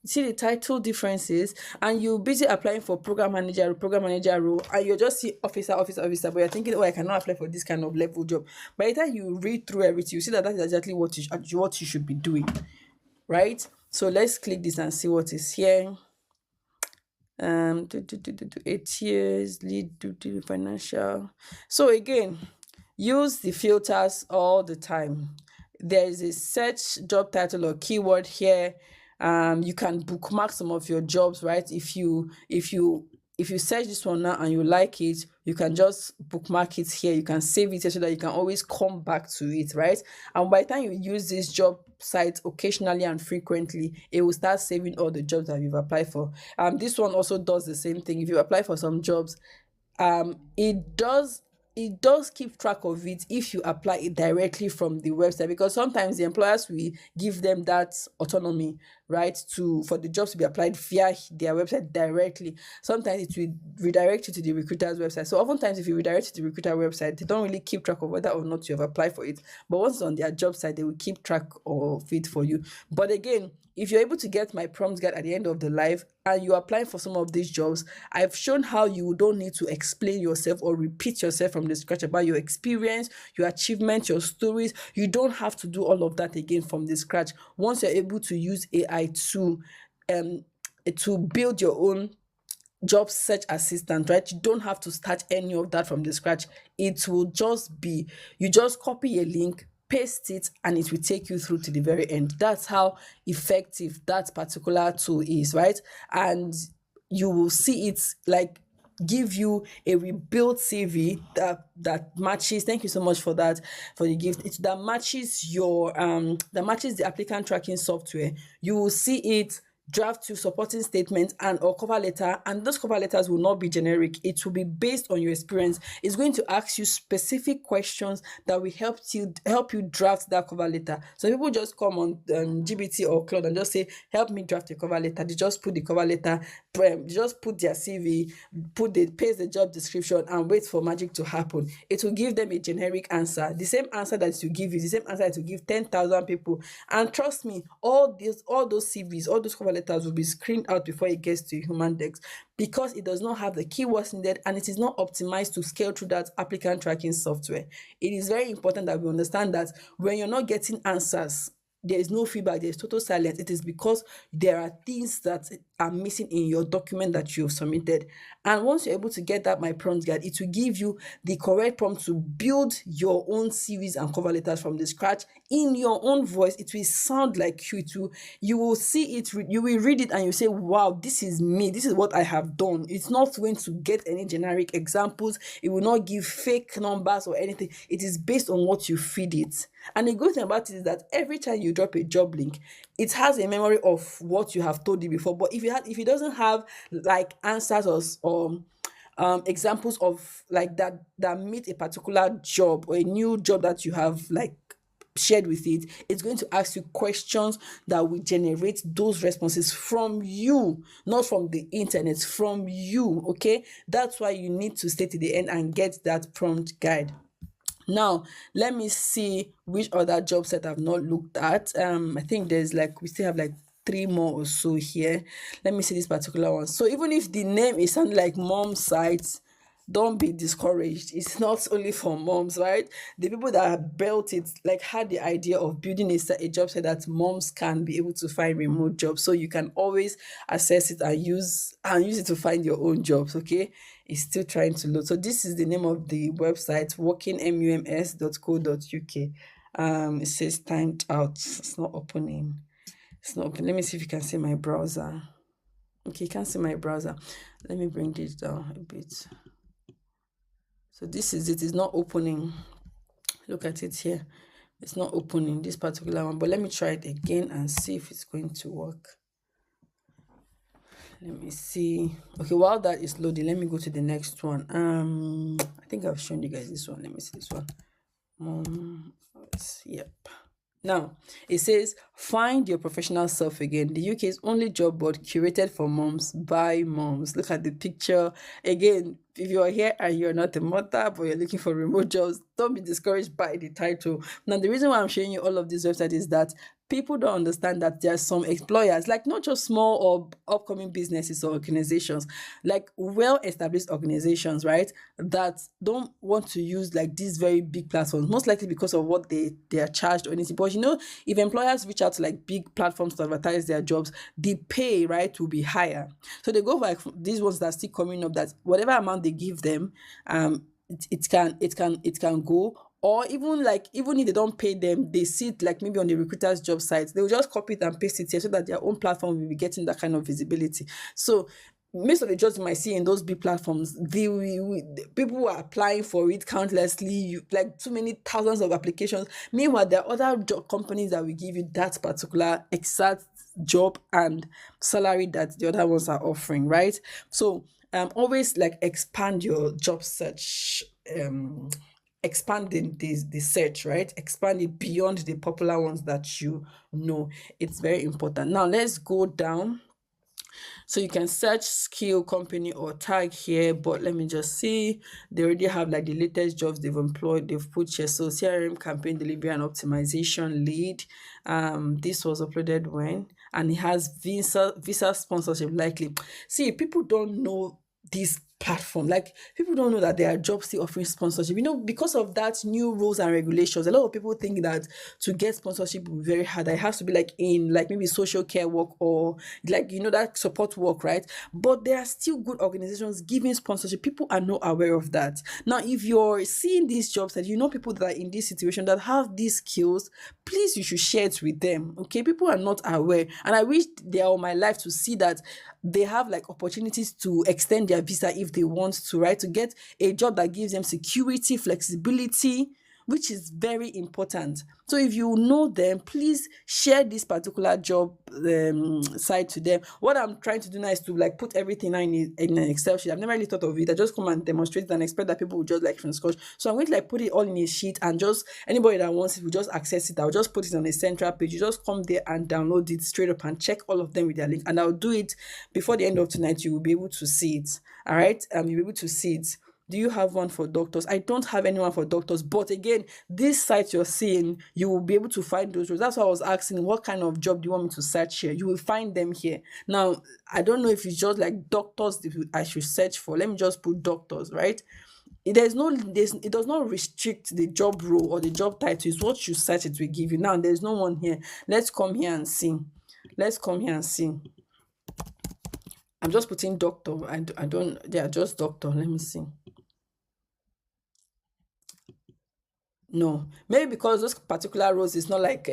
You see the title differences, and you busy applying for program manager role, and you just see officer, but you're thinking, oh, I cannot apply for this kind of level job. By the time you read through everything, you see that that's exactly what you should be doing, right? So let's click this and see what is here. 8 years lead financial. So again, use the filters all the time. There is a search job title or keyword here. You can bookmark some of your jobs, right? If you search this one now and you like it, you can just bookmark it here. You can save it here so that you can always come back to it, right? And by the time you use this job site occasionally and frequently, it will start saving all the jobs that you've applied for. This one also does the same thing. If you apply for some jobs, it does keep track of it if you apply it directly from the website, because sometimes the employers will give them that autonomy, right, to for the jobs to be applied via their website directly. Sometimes it will redirect you to the recruiter's website. So oftentimes if you redirect to the recruiter website, they don't really keep track of whether or not you have applied for it, but once it's on their job site, they will keep track of it for you. But again, if you're able to get my prompt guide at the end of the live and you apply for some of these jobs, I've shown how you don't need to explain yourself or repeat yourself from the scratch about your experience, your achievements, your stories. You don't have to do all of that again from the scratch. Once you're able to use AI to build your own job search assistant, right? You don't have to start any of that from the scratch. It will just be, you just copy a link, paste it, and it will take you through to the very end. That's how effective that particular tool is, right? And you will see it like give you a rebuilt CV that matches. Thank you so much for that, for the gift. That matches that matches the applicant tracking software. You will see it draft your supporting statement and or cover letter, and those cover letters will not be generic. It will be based on your experience. It's going to ask you specific questions that will help you draft that cover letter. So people just come on GBT or Claude and just say, help me draft a cover letter. They just put the cover letter, they just put their CV, paste the job description, and wait for magic to happen. It will give them a generic answer, the same answer that it will give you, the same answer it will give 10,000 people. And trust me, all those CVs, all those cover letters will be screened out before it gets to human desk, because it does not have the keywords needed and it is not optimized to scale through that applicant tracking software. It is very important that we understand that when you're not getting answers, there is no feedback, there is total silence. It is because there are things that are missing in your document that you've submitted. And once you're able to get that My Prompt Guide, it will give you the correct prompt to build your own series and cover letters from the scratch in your own voice. It will sound like you too. You will see it, you will read it, and you say, wow, this is me. This is what I have done. It's not going to get any generic examples. It will not give fake numbers or anything. It is based on what you feed it. And the good thing about it is that every time you drop a job link, it has a memory of what you have told it before. But if it doesn't have like answers or examples of like that meet a particular job or a new job that you have like shared with it, it's going to ask you questions that will generate those responses from you, not from the internet, from you. Okay, that's why you need to stay to the end and get that prompt guide. Now, let me see which other job set I've not looked at. I think there's like, we still have like three more or so here. Let me see this particular one. So even if the name is sound like mom sites, don't be discouraged. It's not only for moms, right? The people that have built it like had the idea of building a job so that moms can be able to find remote jobs. So you can always access it and use it to find your own jobs. Okay, it's still trying to load. So this is the name of the website, workingmums.co.uk. It says timed out. It's not opening. It's not open. Let me see if you can see my browser. Okay, you can't see my browser. Let me bring this down a bit. So this is it. It's not opening. Look at it here. It's not opening, this particular one. But let me try it again and see if it's going to work. Let me see. Okay, while that is loading, let me go to the next one. I think I've shown you guys this one. Let me see this one. Yep. Now, it says, find your professional self again. The UK's only job board curated for moms by moms. Look at the picture. Again, if you are here and you're not a mother, but you're looking for remote jobs, don't be discouraged by the title. Now, the reason why I'm showing you all of these websites is that people don't understand that there are some employers, like not just small or upcoming businesses or organizations, like well-established organizations, right, that don't want to use like these very big platforms, most likely because of what they are charged or anything. But if employers reach out to like big platforms to advertise their jobs, the pay, right, will be higher. So they go for like these ones that are still coming up, that whatever amount they give them, it can go. Or even if they don't pay them, they see it like maybe on the recruiter's job site, they will just copy it and paste it here so that their own platform will be getting that kind of visibility. So most of the jobs you might see in those big platforms, the people are applying for it countlessly, like too many thousands of applications. Meanwhile, there are other job companies that will give you that particular exact job and salary that the other ones are offering, right? So always like expand your job search, expanding the search, right? Expand it beyond the popular ones that you know. It's very important. Now let's go down. So you can search skill, company, or tag here, but let me just see. They already have like the latest jobs they've employed, they've put here. So CRM campaign delivery and optimization lead. This was uploaded when, and it has visa sponsorship likely. See, people don't know this platform, like people don't know that there are jobs still offering sponsorship, because of that new rules and regulations. A lot of people think that to get sponsorship will be very hard. It has to be like in like maybe social care work or like that support work, right? But there are still good organizations giving sponsorship. People are not aware of that. Now if you're seeing these jobs that people that are in this situation that have these skills, please, you should share it with them. Okay, people are not aware, and I wish they are on my life to see that they have like opportunities to extend their visa if they want to, right? To get a job that gives them security, flexibility, which is very important. So if you know them, please share this particular job site to them. What I'm trying to do now is to like put everything in an Excel sheet. I've never really thought of it. I just come and demonstrate it and expect that people will just like from scratch. So I'm going to like put it all in a sheet, and just anybody that wants it will just access it. I'll just put it on a central page. You just come there and download it straight up and check all of them with their link. And I'll do it before the end of tonight. You will be able to see it. All right. You'll be able to see it. Do you have one for doctors? I don't have anyone for doctors, but again, this site you're seeing, you will be able to find those roles. That's why I was asking, what kind of job do you want me to search here? You will find them here. Now, I don't know if it's just like doctors I should search for. Let me just put doctors, right? It does not restrict the job role or the job title. It's what you search it will give you. Now, there's no one here. Let's come here and see. I'm just putting doctor. I don't, yeah, just doctor. Let me see. No, maybe because those particular roles is not like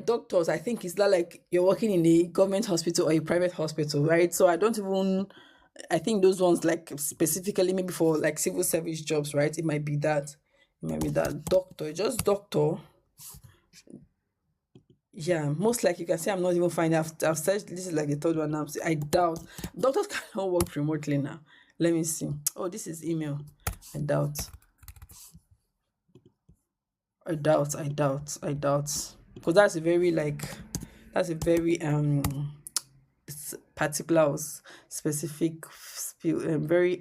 doctors. I think it's not like you're working in a government hospital or a private hospital, right? So I don't even. I think those ones like specifically maybe for like civil service jobs, right? It might be that. It might be that doctor, just doctor. Yeah, most likely you can say I'm not even finding. I've searched. This is like the third one now. I doubt doctors cannot work remotely now. Let me see. Oh, this is email. I doubt. I doubt. Because that's a very like that's a very particular or specific field, very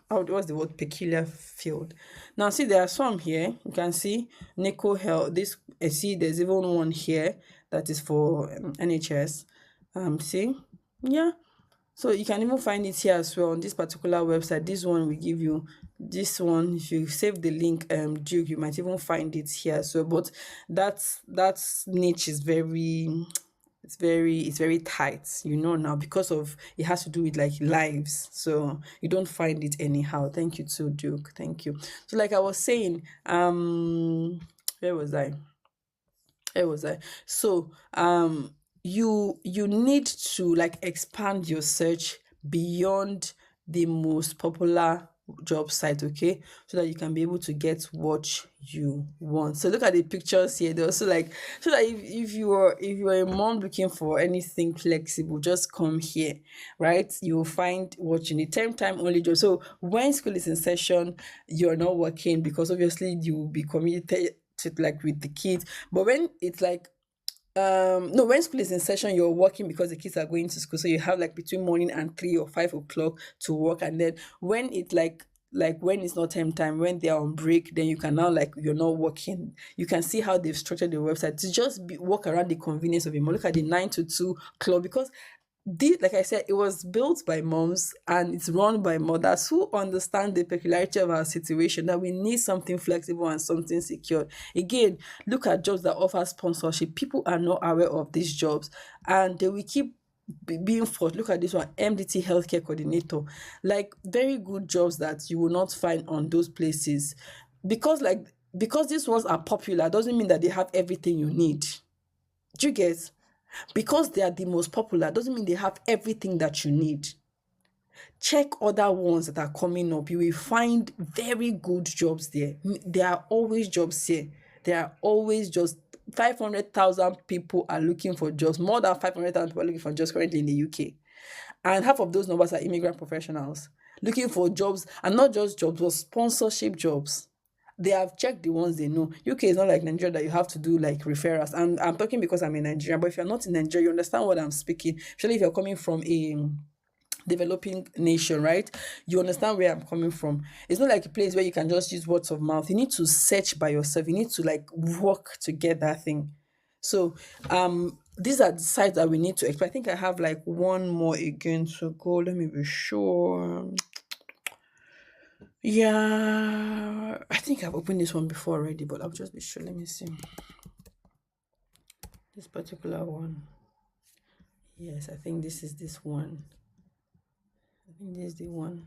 what's the word, peculiar field. Now see there are some here. You can see Nico Health. This I see there's even one here that is for NHS. See, yeah, so you can even find it here as well on this particular website. This one will give you this one. If you save the link, Duke, you might even find it here. So, but that's niche is very, it's very tight, now because of it has to do with like lives. So you don't find it anyhow. Thank you too, Duke. Thank you. So, like I was saying, where was I? So you need to like expand your search beyond the most popular job site, okay, so that you can be able to get what you want. So look at the pictures here. They're also like, so that if you're a mom looking for anything flexible, just come here, right? You'll find what you need. Term time only job. So when school is in session, you're not working because obviously you will be committed to like with the kids. But when it's like no, when school is in session, you're working because the kids are going to school. So you have like between morning and 3 or 5 o'clock to work. And then when it's like when it's not term time, when they're on break, then you can now like you're not working. You can see how they've structured the website to just work around the convenience of it. Look at the 9 to 2 club because this, like I said, it was built by moms and it's run by mothers who understand the peculiarity of our situation, that we need something flexible and something secure. Again, look at jobs that offer sponsorship. People are not aware of these jobs and they will keep being forced. Look at this one, MDT healthcare coordinator. Like very good jobs that you will not find on those places. Because these ones are popular doesn't mean that they have everything you need. Do you get? Because they are the most popular doesn't mean they have everything that you need. Check other ones that are coming up. You will find very good jobs there. There are always jobs here. There are always just 500,000 people are looking for jobs. More than 500,000 people are looking for jobs currently in the UK. And half of those numbers are immigrant professionals looking for jobs, and not just jobs, but sponsorship jobs. They have checked the ones they know. UK is not like Nigeria that you have to do like referrals. And I'm talking because I'm in Nigeria, but if you're not in Nigeria, you understand what I'm speaking. Especially if you're coming from a developing nation, right? You understand where I'm coming from. It's not like a place where you can just use words of mouth. You need to search by yourself. You need to like work to get that thing. So these are the sites that we need to explore. I think I have like one more again to go. Let me be sure. Yeah, I think I've opened this one before already, but I'll just be sure. Let me see. This particular one. Yes, I think this is this one. I think this is the one.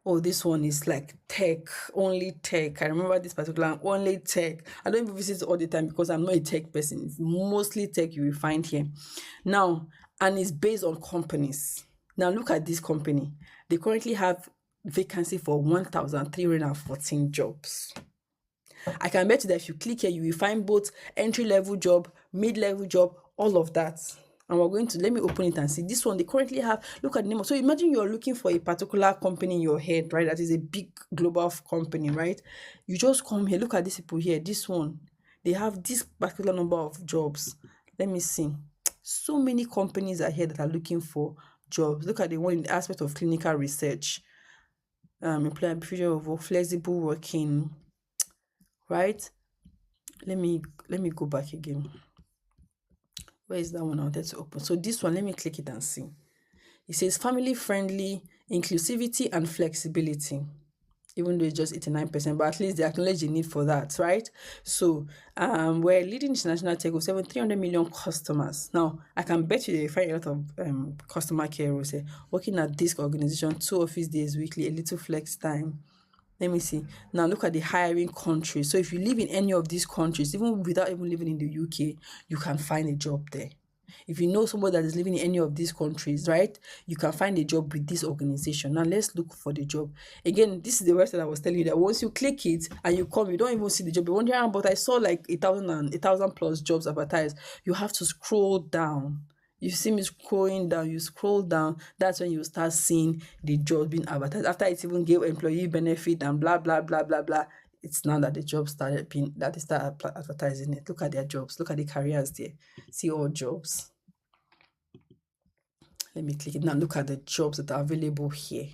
Oh, this one is like tech, only tech. I remember this particular one, only tech. I don't even visit all the time because I'm not a tech person. It's mostly tech you will find here. Now, and it's based on companies. Now, look at this company. They currently have vacancy for 1,314 jobs. I can bet you that if you click here, you will find both entry level job, mid level job, all of that. And we're going to let me open it and see this one. They currently have, look at the name. So imagine you're looking for a particular company in your head, right? That is a big global company, right? You just come here, look at these people here. This one, they have this particular number of jobs. Let me see. So many companies are here that are looking for jobs. Look at the one in the aspect of clinical research, employment, future of work, flexible working, right? Let me go back again. Where is that one I wanted to open? So this one, let me click it and see. It says family friendly, inclusivity and flexibility. even though it's just 89%, but at least they acknowledge the need for that, right? So we're leading international tech with over 300 million customers. Now, I can bet you they find a lot of customer care roles here. Working at this organization, 2 office days weekly, a little flex time. Let me see. Now look at the hiring countries. So if you live in any of these countries, even without even living in the UK, you can find a job there. If you know somebody that is living in any of these countries, right, you can find a job with this organization. Now let's look for the job. Again, this is the website I was telling you that once you click it and you come, you don't even see the job. You're wondering, but I saw like 1,000 plus jobs advertised. You have to scroll down. You see me scrolling down, you scroll down, that's when you start seeing the job being advertised. After it even gave employee benefit and blah, blah, blah, blah, blah, it's now that the job started being, that they start advertising it. Look at their jobs, look at the careers there. See all jobs. Let me click it now. Look at the jobs that are available here.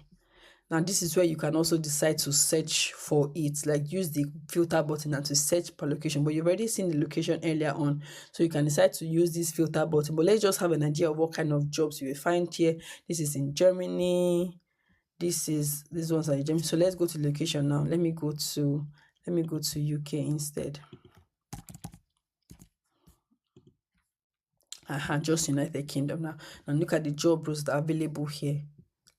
Now, this is where you can also decide to search for it, like use the filter button and to search per location. But you've already seen the location earlier on, so you can decide to use this filter button. But let's just have an idea of what kind of jobs you will find here. This is in Germany. These ones are in Germany. So let's go to location now. Let me go to UK instead. Just United Kingdom now. Now look at the job roles that are available here.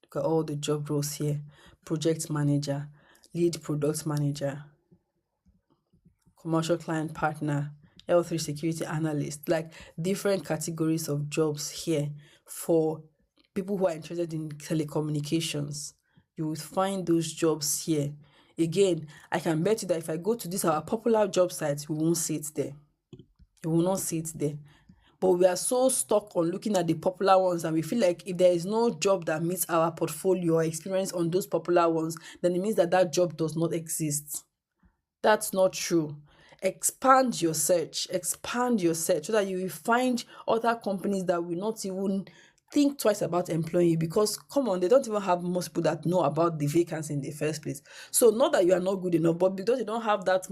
Look at all the job roles here. Project manager, lead product manager, commercial client partner, L3 security analyst, like different categories of jobs here for people who are interested in telecommunications. You will find those jobs here. Again, I can bet you that if I go to this our popular job sites, we won't see it there. You will not see it there. But we are so stuck on looking at the popular ones, and we feel like if there is no job that meets our portfolio or experience on those popular ones, then it means that that job does not exist. That's not true. Expand your search so that you will find other companies that will not even think twice about employing you, because come on, they don't even have most people that know about the vacancy in the first place. So not that you are not good enough, but because you don't have that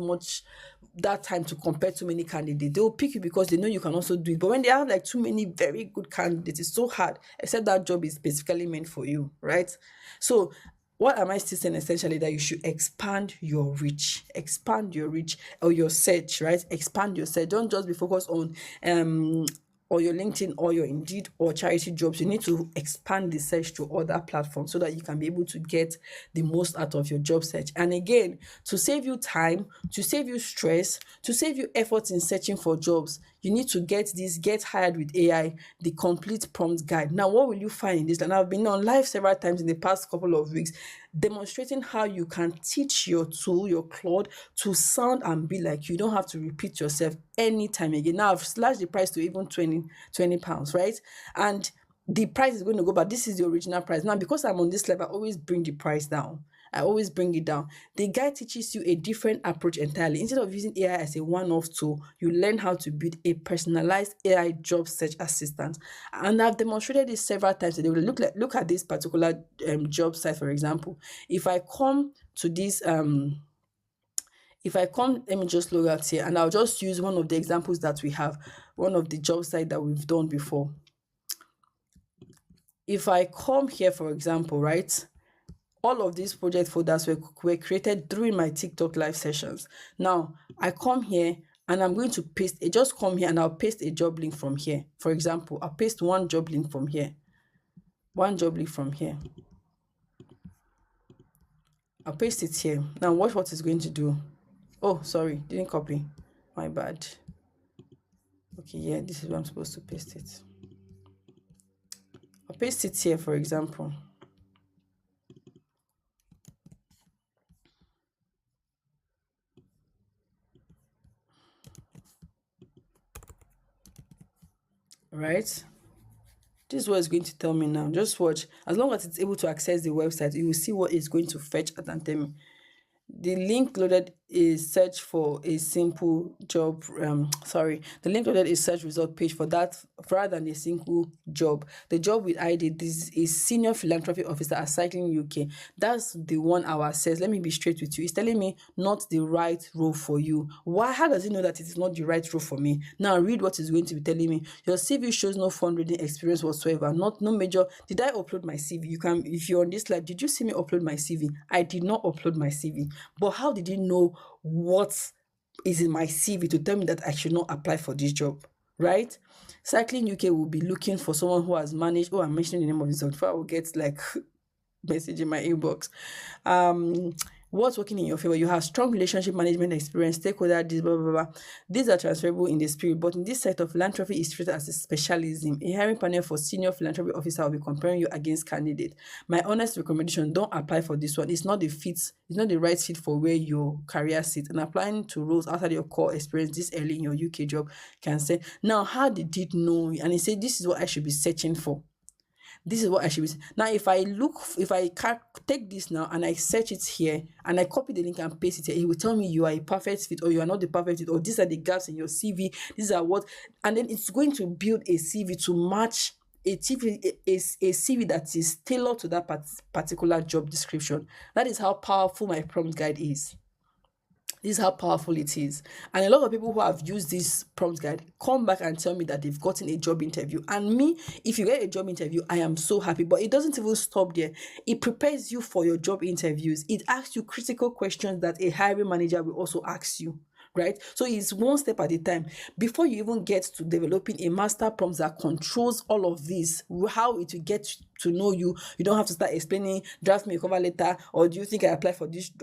time to compare too many candidates, they will pick you because they know you can also do it. But when they have like too many very good candidates, it's so hard, except that job is specifically meant for you, right? So what am I still saying? Essentially, that you should expand your reach or your search, right? Expand your search. Don't just be focused on or your LinkedIn or your Indeed or charity jobs. You need to expand the search to other platforms so that you can be able to get the most out of your job search. And again, to save you time, to save you stress, to save you effort in searching for jobs, you need to get this Get Hired with AI, the complete prompt guide. Now, what will you find in this? And I've been on live several times in the past couple of weeks demonstrating how you can teach your tool, your Claude, to sound and be like you. Don't have to repeat yourself anytime again. Now, I've slashed the price to even 20 pounds, right? And the price is going to go, but this is the original price. Now, because I'm on this level, I always bring the price down. I always bring it down. The guide teaches you a different approach entirely. Instead of using AI as a one-off tool, you learn how to build a personalized AI job search assistant. And I've demonstrated this several times. They will look at this particular job site, for example. If I come to this let me just log out here and I'll just use one of the examples that we have, one of the job site that we've done before. If I come here, for example, right, all of these project folders were created during my TikTok live sessions. Now, I come here and I'm going to paste it. Just come here and I'll paste a job link from here. For example, I'll paste one job link from here. One job link from here. I'll paste it here. Now, watch what it's going to do. Oh, sorry, didn't copy. My bad. Okay, yeah, this is where I'm supposed to paste it. I'll paste it here, for example. Right? This is what it's going to tell me now. Just watch. As long as it's able to access the website, you will see what it's going to fetch and tell me. The link loaded is search for a simple job. Sorry, the link loaded is search result page for that rather than a single job. The job with ID, this is senior philanthropy officer at Cycling UK. That's the one our assess. Let me be straight with you. It's telling me not the right role for you. Why? How does it know that it is not the right role for me? Now read what it's going to be telling me. Your CV shows no fundraising experience whatsoever. Not no major. Did I upload my CV? You can, if you're on this slide, did you see me upload my CV? I did not upload my CV. But how did you know what is in my CV to tell me that I should not apply for this job, right? Cycling UK will be looking for someone who has managed. Oh, I'm mentioning the name of this before I will get like message in my inbox. What's working in your favor? You have strong relationship management experience, stakeholder, this, blah, blah, blah. These are transferable in the spirit, but in this sector, philanthropy is treated as a specialism. A hiring panel for senior philanthropy officer will be comparing you against candidate. My honest recommendation, don't apply for this one. It's not the fit, it's not the right fit for where your career sits. And applying to roles outside your core experience this early in your UK job can say, now, how did it know? And he said, this is what I should be searching for. This is what I should be. Now, if I take this now and I search it here and I copy the link and paste it here, it will tell me you are a perfect fit or you are not the perfect fit, or these are the gaps in your CV. These are what, and then it's going to build a CV to match a CV that is tailored to that particular job description. That is how powerful my prompt guide is. This is how powerful it is. And a lot of people who have used this prompt guide come back and tell me that they've gotten a job interview. And me, if you get a job interview, I am so happy. But it doesn't even stop there. It prepares you for your job interviews. It asks you critical questions that a hiring manager will also ask you. Right? So it's one step at a time. Before you even get to developing a master prompt that controls all of this, how it will get to know you, you don't have to start explaining, draft me a cover letter, or do you think I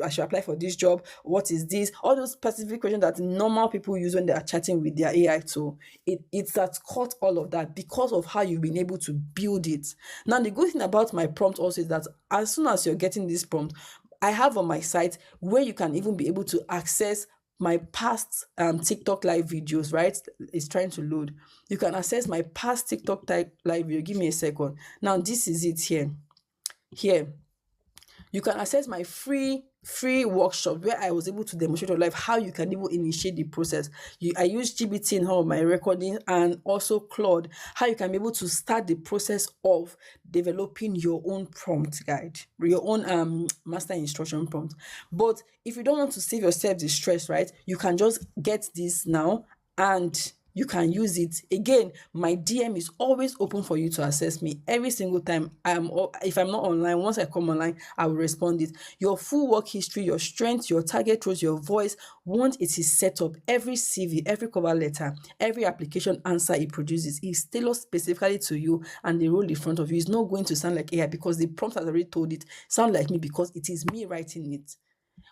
should apply for this job? What is this? All those specific questions that normal people use when they are chatting with their AI tool. It's that caught all of that because of how you've been able to build it. Now, the good thing about my prompt also is that as soon as you're getting this prompt, I have on my site where you can even be able to access my past TikTok live videos, right? It's trying to load. You can access my past TikTok live video. Give me a second. Now, this is it here. Here, you can access my free workshop where I was able to demonstrate on live how you can even initiate the process. I use GBT in all of my recording and also Claude, how you can be able to start the process of developing your own prompt guide, your own master instruction prompt. But if you don't want to save yourself the stress, right, you can just get this now and you can use it. Again, my DM is always open for you to access me every single time. If I'm not online, once I come online, I will respond it. Your full work history, your strengths, your target roles, your voice, once it is set up, every CV, every cover letter, every application answer it produces is tailored specifically to you and the role in front of you. Is not going to sound like AI because the prompt has already told it. Sound like me because it is me writing it.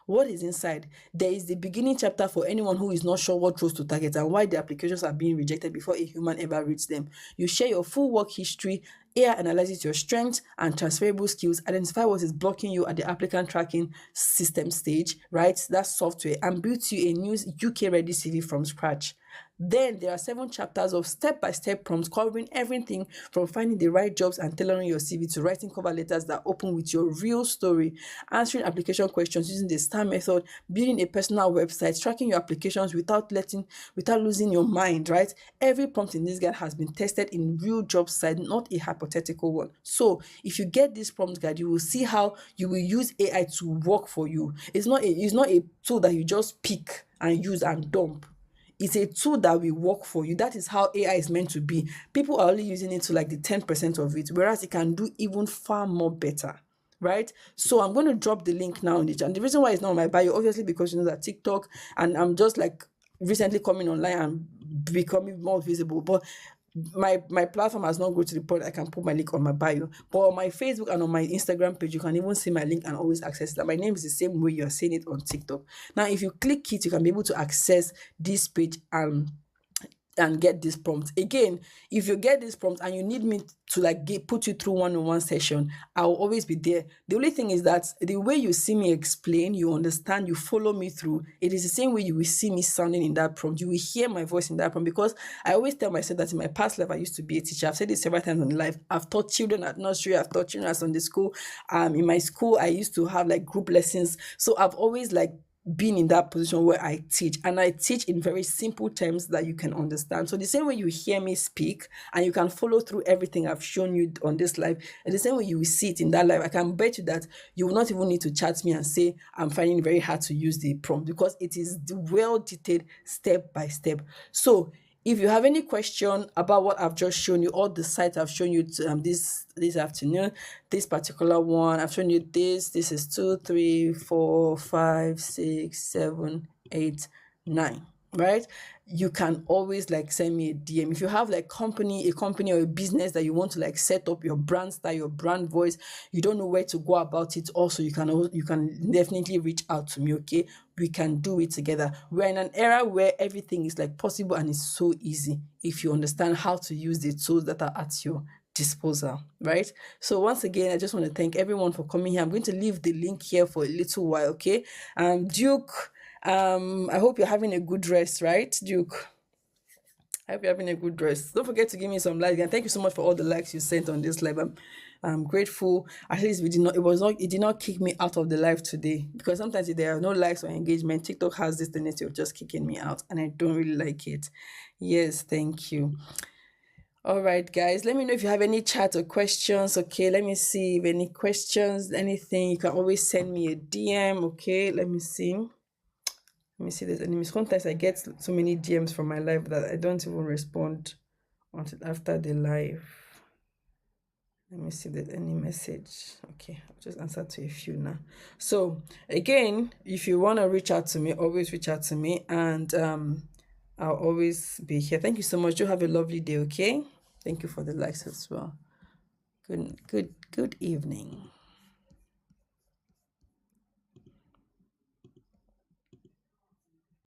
What is inside? There is the beginning chapter for anyone who is not sure what roles to target and why the applications are being rejected before a human ever reads them. You share your full work history, AI analyzes your strengths and transferable skills, identify what is blocking you at the applicant tracking system stage, right? That's software, and builds you a new UK ready CV from scratch. Then there are 7 chapters of step-by-step prompts covering everything from finding the right jobs and tailoring your CV to writing cover letters that open with your real story, answering application questions using the STAR method, building a personal website, tracking your applications without losing your mind, right? Every prompt in this guide has been tested in real job site, not a hypothetical one. So if you get this prompt guide, you will see how you will use AI to work for you. It's not a tool that you just pick and use and dump. It's a tool that will work for you. That is how AI is meant to be. People are only using it to like the 10% of it, whereas it can do even far more better, right? So I'm going to drop the link now in the chat. And the reason why it's not on my bio, obviously, because you know that TikTok, and I'm just like recently coming online and becoming more visible. But my platform has not gone to the point I can put my link on my bio. But on my Facebook and on my Instagram page, you can even see my link and always access that. My name is the same way you're seeing it on TikTok. Now, if you click it, you can be able to access this page and get this prompt. Again, if you get this prompt and you need me to like put you through one-on-one session, I'll always be there. The only thing is that the way you see me explain, you understand, you follow me through, it is the same way you will see me sounding in that prompt. You will hear my voice in that prompt, because I always tell myself that in my past life, I used to be a teacher. I've said this several times in life. I've taught children at nursery, I've taught children at Sunday school. In my school, I used to have like group lessons. So I've always like being in that position where I teach, and I teach in very simple terms that you can understand. So the same way you hear me speak and you can follow through everything I've shown you on this live, and the same way you will see it in that live, I can bet you that you will not even need to chat me and say I'm finding it very hard to use the prompt, because it is well detailed step by step. So if you have any question about what I've just shown you, all the sites I've shown you this afternoon, this particular one, I've shown you this. This is 2, 3, 4, 5, 6, 7, 8, 9. Right? You can always like send me a DM. If you have like a company or a business that you want to like set up your brand style, your brand voice, you don't know where to go about it. Also, you can definitely reach out to me. Okay, we can do it together. We're in an era where everything is like possible and it's so easy if you understand how to use the tools that are at your disposal, right? So once again, I just want to thank everyone for coming here. I'm going to leave the link here for a little while, okay? Duke, I hope you're having a good rest, right, Duke? I hope you're having a good rest. Don't forget to give me some likes, and thank you so much for all the likes you sent on this live. I'm grateful. At least it did not kick me out of the live today, because sometimes if there are no likes or engagement, TikTok has this tendency of just kicking me out, and I don't really like it. Yes, thank you. All right, guys, let me know if you have any chat or questions. Okay, let me see if any questions, anything. You can always send me a DM. Okay, let me see. Let me see if there's any. Sometimes I get so many DMs from my live that I don't even respond until after the live. Let me see if there's any message. Okay, I'll just answer to a few now. So again, if you want to reach out to me, always reach out to me, and I'll always be here. Thank you so much. Do have a lovely day. Okay. Thank you for the likes as well. Good evening.